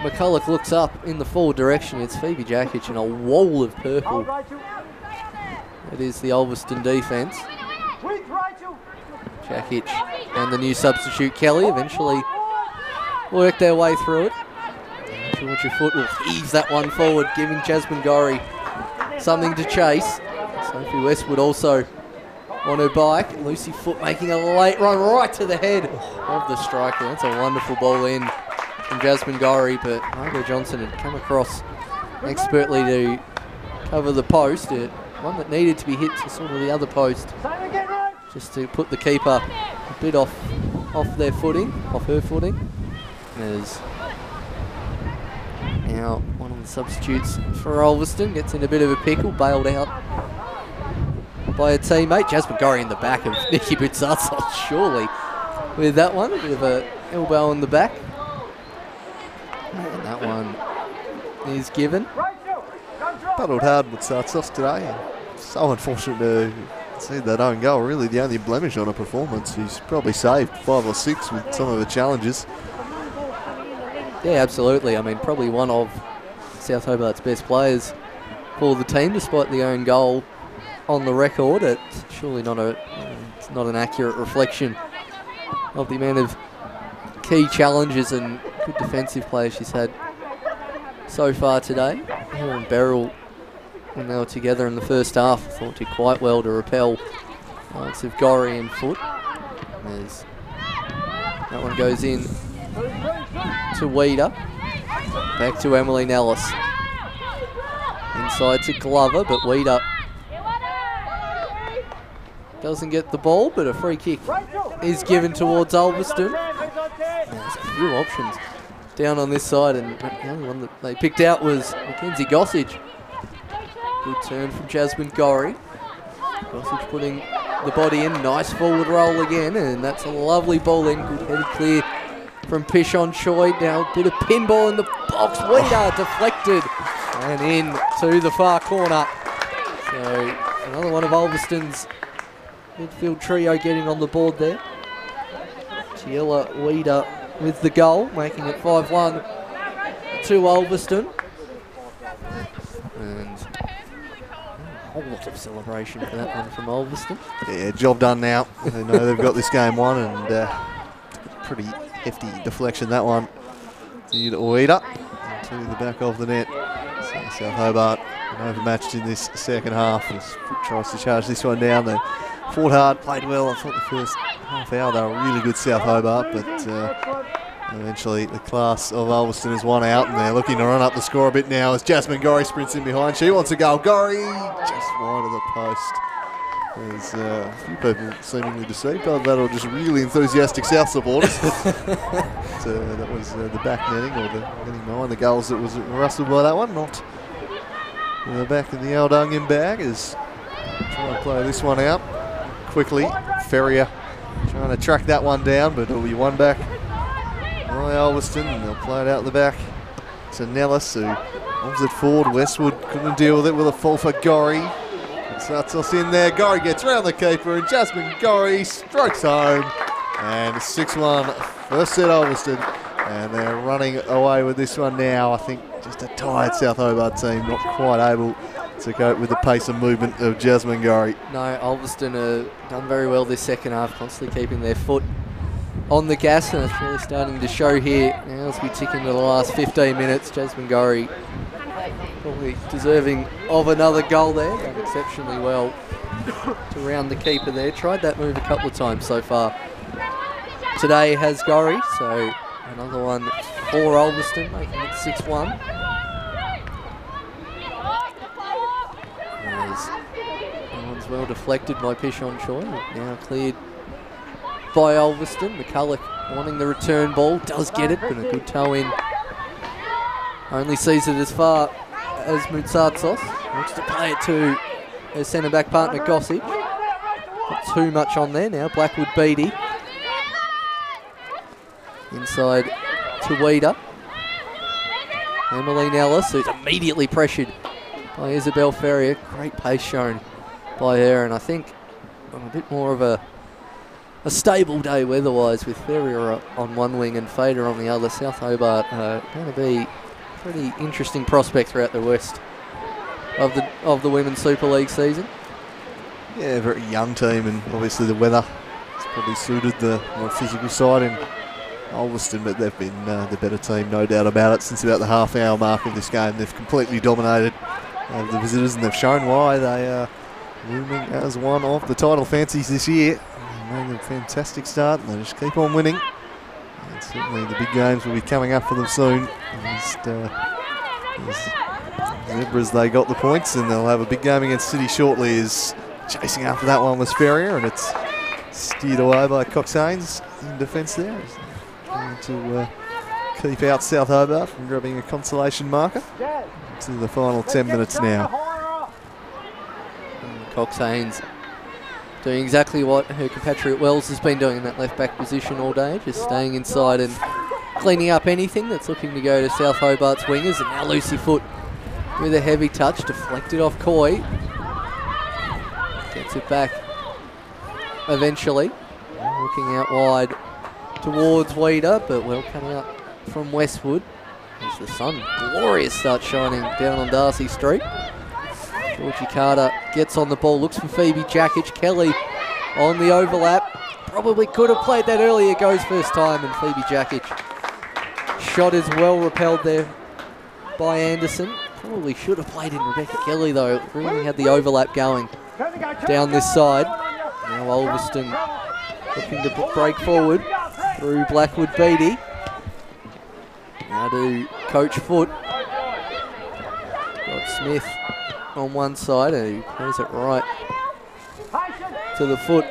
McCulloch looks up in the forward direction, it's Phoebe Jakic in a wall of purple. It is the Ulverstone defence. Jakic and the new substitute Kelly eventually work their way through it. Georgia Foot will ease that one forward, giving Jasmine Gorry something to chase. Sophie Westwood also on her bike. Lucy Foot making a late run right to the head of the striker. That's a wonderful ball in from Jasmine Gorry, but Margot Johnson had come across expertly to cover the post. One that needed to be hit to sort of the other post, just to put the keeper a bit off their footing, off her footing. As now one of the substitutes for Ulverstone gets in a bit of a pickle, bailed out by a teammate. Jasmine Gorry in the back of Nikki Butsatsol, surely with that one. A bit of a elbow in the back. And that one is given. Battled hard with Butsatsol today. So unfortunate to see that own goal. Really the only blemish on her performance. She's probably saved 5 or 6 with some of the challenges. Yeah, absolutely. I mean, probably one of South Hobart's best players for the team, despite the own goal on the record. It's surely not an accurate reflection of the amount of key challenges and good defensive play she's had so far today. Her and Beryl, when they were together in the first half, I thought did quite well to repel likes of Gorry and Foot. As that one goes in to Weeder. Back to Emily Nellis. Inside to Glover, but Weeder doesn't get the ball, but a free kick is given towards Ulverstone. There's a few options down on this side, and the only one that they picked out was Mackenzie Gossage. Good turn from Jasmine Gorry. Gossage putting the body in, nice forward roll again, and that's a lovely ball in, good headed clear from Pishon Choi. Now a bit of pinball in the box, Weeder deflected and in to the far corner. So another one of Ulverstone's midfield trio getting on the board there. Giella Weeder with the goal, making it 5-1 to Ulverstone. And whole lot of celebration for that one from Ulverstone. Yeah, job done now. They know they've got this game won, and pretty hefty deflection that one. To Weeder to the back of the net. So South Hobart overmatched in this second half. And tries to charge this one down. They fought hard, played well. I thought the first half hour they were really good, South Hobart, but eventually the class of Ulverstone has won out, and they're looking to run up the score a bit now as Jasmine Gorry sprints in behind. She wants a goal. Gorry just wide of the post. There's a few people seemingly deceived by that, or just really enthusiastic South supporters. That was the back netting, or the netting behind the goals that was rustled by that one, not the back of the old onion bag. Is trying to play this one out quickly. Ferrier trying to track that one down, but it'll be one back by Ulverstone, and they'll play it out the back to Nellis, who moves it forward. Westwood couldn't deal with it with a fall for Gorry. Sartos in there. Gorry gets round the keeper, and Jasmine Gorry strokes home. And 6-1, first set Ulverstone. And they're running away with this one now. I think just a tired South Hobart team, not quite able to cope with the pace and movement of Jasmine Gorry. No, Ulverstone have done very well this second half, constantly keeping their foot on the gas, and it's really starting to show here now as we tick into the last 15 minutes. Jasmine Gorry probably deserving of another goal there. Done exceptionally well to round the keeper there. Tried that move a couple of times so far today has Gorry, so another one for Ulverstone, making it 6-1. That one's well deflected by Pishon Choi, now cleared by Ulverstone. McCulloch wanting the return ball, does get it, but a good toe in. Only sees it as far as Moutsatsos. Wants to play it to her centre back partner Gossage. Not too much on there now. Blackwood Beattie. Inside to Weeder. Emmeline Ellis, who's immediately pressured by Isabel Ferrier. Great pace shown by her, and I think on a bit more of a stable day weather-wise, with Ferrier on one wing and Fader on the other. South Hobart going to be pretty interesting prospect throughout the rest of the Women's Super League season. Yeah, very young team, and obviously the weather has probably suited the more physical side in Ulverstone, but they've been the better team, no doubt about it, since about the half-hour mark of this game. They've completely dominated the visitors, and they've shown why they are looming as one of the title fancies this year. They made a fantastic start, and they just keep on winning. And certainly the big games will be coming up for them soon. Zebras, they got the points, and they'll have a big game against City shortly. As chasing after that one was Ferrier, and it's steered away by Cox Haynes in defence there. Trying to keep out South Hobart from grabbing a consolation marker. To the final 10 minutes now. Cox Haynes doing exactly what her compatriot Wells has been doing in that left back position all day, just staying inside and cleaning up anything that's looking to go to South Hobart's wingers. And now Lucy Foote with a heavy touch, deflected off Coy. Gets it back eventually. Looking out wide towards Weeder, but well cut out from Westwood. As the sun glorious starts shining down on Darcy Street. Georgie Carter gets on the ball, looks for Phoebe Jakic. Kelly on the overlap. Probably could have played that earlier, goes first time, and Phoebe Jakic. Shot is well repelled there by Anderson. Probably should have played in Rebecca Kelly though. Really had the overlap going down this side. Now Ulverstone looking to break forward through Blackwood Beattie. Now to Coach Foote. Got Smith on one side, and he plays it right to the foot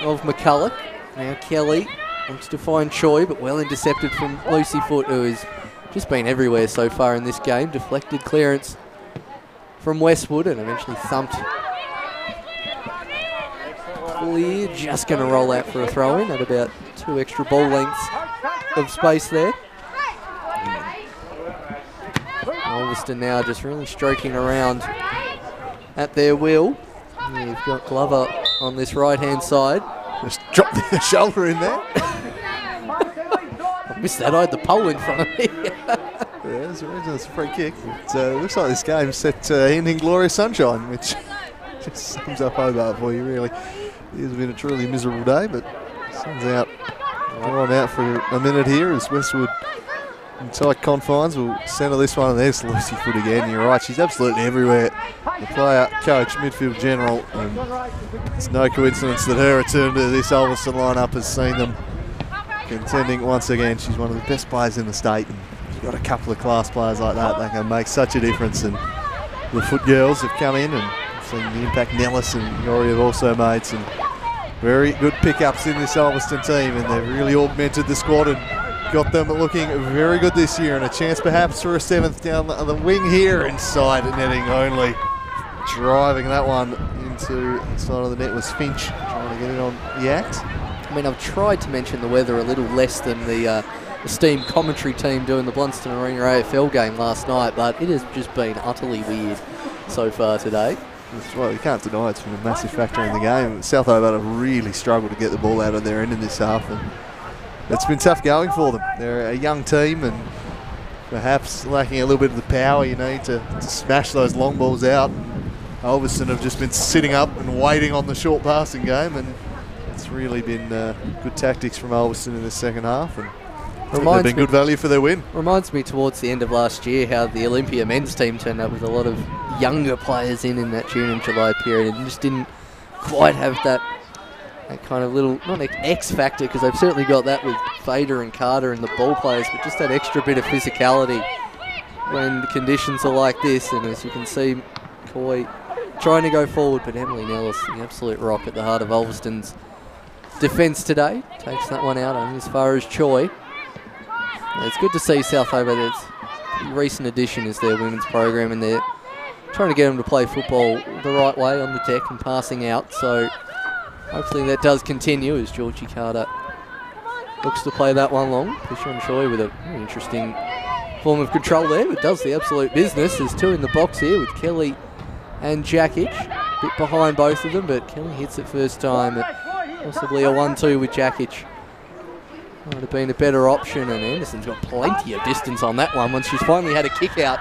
of McCulloch. Now Kelly looks to find Choi, but well intercepted from Lucy Foote, who has just been everywhere so far in this game. Deflected clearance from Westwood and eventually thumped clear. Just going to roll out for a throw-in at about 2 extra ball lengths of space there. Ulverstone now just really stroking around at their will. You've got Glover on this right-hand side. Just dropped the shoulder in there. I missed that. I had the pole in front of me. It's a free kick. It looks like this game's set in glorious sunshine, which just sums up Hobart for you, really. It has been a truly miserable day, but sun's out. I'm out for a minute here as Westwood in tight confines will centre this one, and there's Lucy Foot again. You're right, she's absolutely everywhere. The player, coach, midfield general, and it's no coincidence that her return to this Ulverstone lineup has seen them contending once again. She's one of the best players in the state, and you've got a couple of class players like that that can make such a difference. And the Foot girls have come in and seen the impact Nellis and Yori have also made some very good pickups in this Ulverstone team, and they've really augmented the squad and got them looking very good this year, and a chance perhaps for a 7th down the wing here inside netting only. Driving that one into the side of the net was Finch, trying to get it on the act. I mean, I've tried to mention the weather a little less than the esteemed commentary team doing the Blunston Arena AFL game last night, but it has just been utterly weird so far today. That's right, you can't deny it's been a massive factor in the game. South Hobart have really struggled to get the ball out of their end in this half, and it's been tough going for them. They're a young team and perhaps lacking a little bit of the power you need to smash those long balls out. Ulverstone have just been sitting up and waiting on the short passing game, and it's really been good tactics from Ulverstone in the second half, and they've been good value for their win. Reminds me towards the end of last year how the Olympia men's team turned up with a lot of younger players in that June and July period, and just didn't quite have that kind of little, not X factor, because they've certainly got that with Fader and Carter and the ball players, but just that extra bit of physicality when the conditions are like this. And as you can see, Coy trying to go forward, but Emily Nellis, the absolute rock at the heart of Ulverstone's defence today, takes that one out on as far as Choi. It's good to see South Hobart. It's a recent addition is their women's program, and they're trying to get them to play football the right way on the deck and passing out. So hopefully that does continue as Georgie Carter looks to play that one long. Push on Choi with a very interesting form of control there, but does the absolute business. There's two in the box here with Kelly and Jackic. A bit behind both of them, but Kelly hits it first time. Possibly a 1-2 with Jackic. Might have been a better option, and Anderson's got plenty of distance on that one once she's finally had a kick out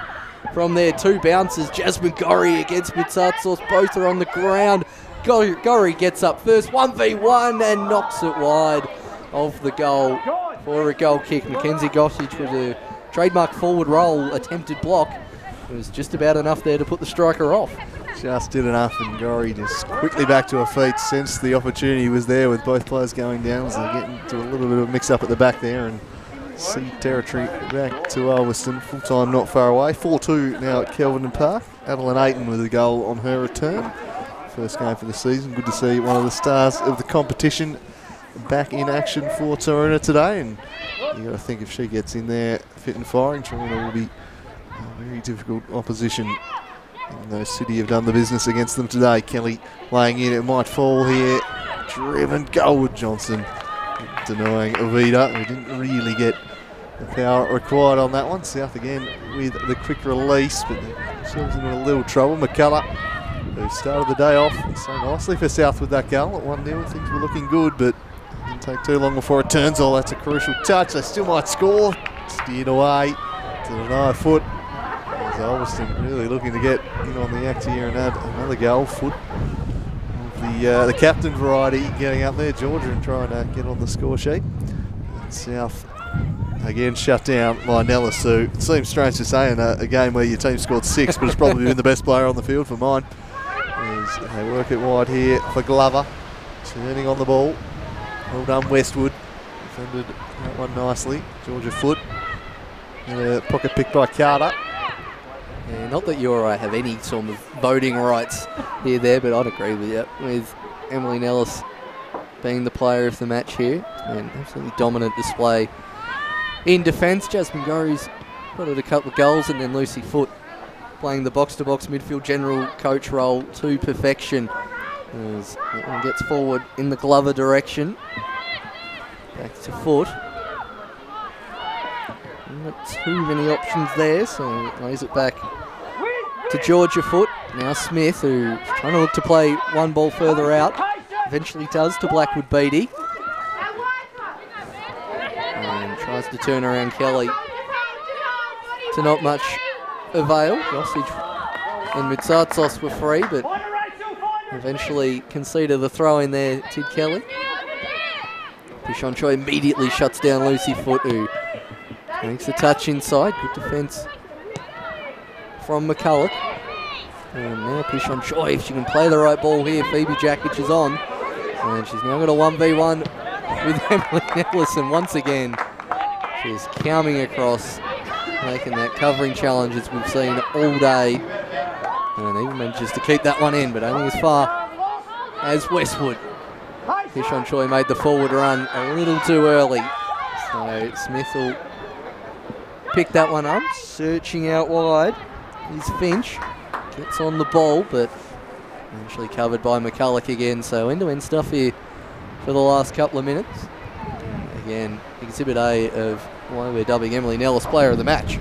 from there. Two bounces, Jasmine Gorry against Mitsatsos, both are on the ground. Gorry gets up first, 1v1, and knocks it wide of the goal for a goal kick. Mackenzie Gossage with a trademark forward roll, attempted block. It was just about enough there to put the striker off. Just did enough, and Gorry just quickly back to her feet since the opportunity was there with both players going down. So they get into a little bit of a mix-up at the back there, and see territory back to Ulverstone. Full time not far away. 4-2 now at Kelvin Park. Adeline Ayton with a goal on her return. First game for the season. Good to see one of the stars of the competition back in action for Taroona today, and you got to think if she gets in there fit and firing, Taroona will be a very difficult opposition. Even though City have done the business against them today. Kelly laying in, it might fall here. Driven goal with Johnson. Denying Ovida, who didn't really get the power required on that one. South again with the quick release, but themselves into a little trouble. McCullough, who started the day off so nicely for South with that goal at 1-0. Things were looking good, but it didn't take too long before it turns all. That's a crucial touch. They still might score. Steered away to the 9 foot. Ulverstone really looking to get in on the act here and add another goal. Foot of the captain variety getting up there. Georgia and trying to get on the score sheet. And South again shut down by Nellis, who it seems strange to say in a game where your team scored 6, but it's probably been the best player on the field for mine. As they work it wide here for Glover, turning on the ball. Well done Westwood, defended that one nicely. Georgia Foot, pocket pick by Carter. Yeah, not that you or I have any sort of voting rights here there, but I'd agree with you, with Emily Nellis being the player of the match here. It's been an absolutely dominant display in defence. Jasmine Gorry's got it a couple of goals, and then Lucy Foot playing the box-to-box midfield general coach role to perfection. As that one gets forward in the Glover direction. Back to Foot. Not too many options there, so lays it back to Georgia Foot. Now Smith, who's trying to look to play one ball further out. Eventually does to Blackwood Beattie. And tries to turn around Kelly to not much avail. Gossage and Mitsatsos were free, but eventually conceded the throw in there, Tid Kelly. Pishon Choi immediately shuts down Lucy Foot, who makes a touch inside. Good defence from McCulloch. And now Pishon Choi, if she can play the right ball here, Phoebe Jakic is on. And she's now got a 1v1 with Emily Nicholson once again. She's coming across, making that covering challenge as we've seen all day. And even manages to keep that one in, but only as far as Westwood. Pishon Choi made the forward run a little too early. So Smith will pick that one up. Searching out wide is Finch. Gets on the ball, but eventually covered by McCulloch again. So end-to-end stuff here for the last couple of minutes. Again, Exhibit A of why we're dubbing Emily Nellis player of the match.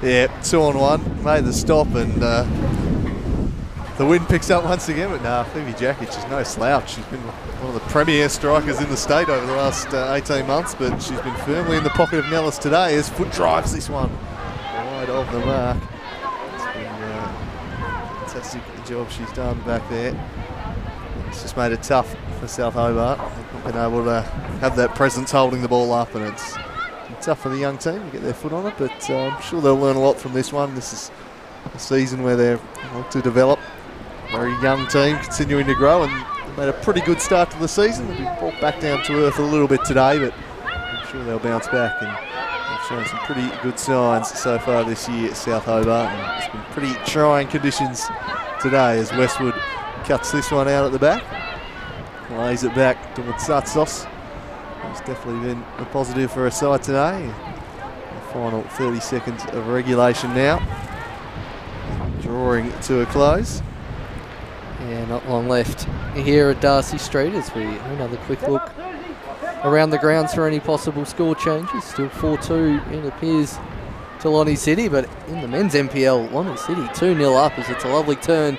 Yeah, 2-on-1, made the stop, and the wind picks up once again, but nah, Phoebe Jakic is no slouch. She's been one of the premier strikers in the state over the last 18 months, but she's been firmly in the pocket of Nellis today as Foot drives this one wide of the mark. It's been fantastic job she's done back there. It's just made it tough for South Hobart. They've not been able to have that presence holding the ball up, and it's tough for the young team to get their foot on it, but I'm sure they'll learn a lot from this one. This is a season where they're looking to develop. Very young team, continuing to grow, and they made a pretty good start to the season. They've been brought back down to earth a little bit today, but I'm sure they'll bounce back, and they've shown some pretty good signs so far this year at South Hobart. And it's been pretty trying conditions today as Westwood cuts this one out at the back, lays it back towards Satsos. It's definitely been a positive for her side today. The final 30 seconds of regulation now, drawing to a close. Yeah, not long left here at Darcy Street as we have another quick look around the grounds for any possible score changes. Still 4-2, it appears, to Lonnie City, but in the men's NPL, Lonnie City 2-0 up as it's a lovely turn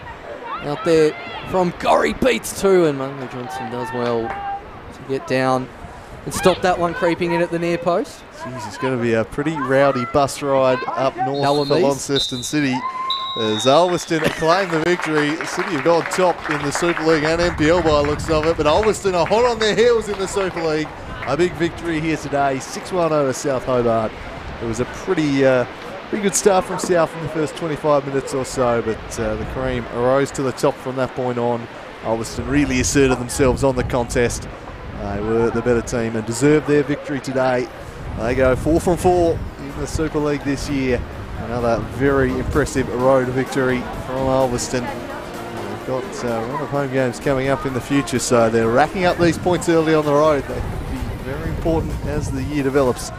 out there from Gorry beats 2, and Mungo Johnson does well to get down and stop that one creeping in at the near post. Jeez, it's going to be a pretty rowdy bus ride up north for Launceston City. As Ulverstone claim the victory. City have gone top in the Super League and NPL by the looks of it, but Ulverstone are hot on their heels in the Super League. A big victory here today, 6-1 over South Hobart. It was a pretty good start from South in the first 25 minutes or so, but the cream arose to the top from that point on. Ulverstone really asserted themselves on the contest. They were the better team and deserved their victory today. They go 4 from 4 in the Super League this year. Another very impressive road victory from Ulverstone. They've got a lot of home games coming up in the future, so they're racking up these points early on the road. They could be very important as the year develops.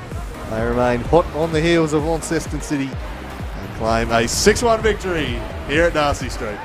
They remain hot on the heels of Launceston City and claim a 6-1 victory here at Darcy Street.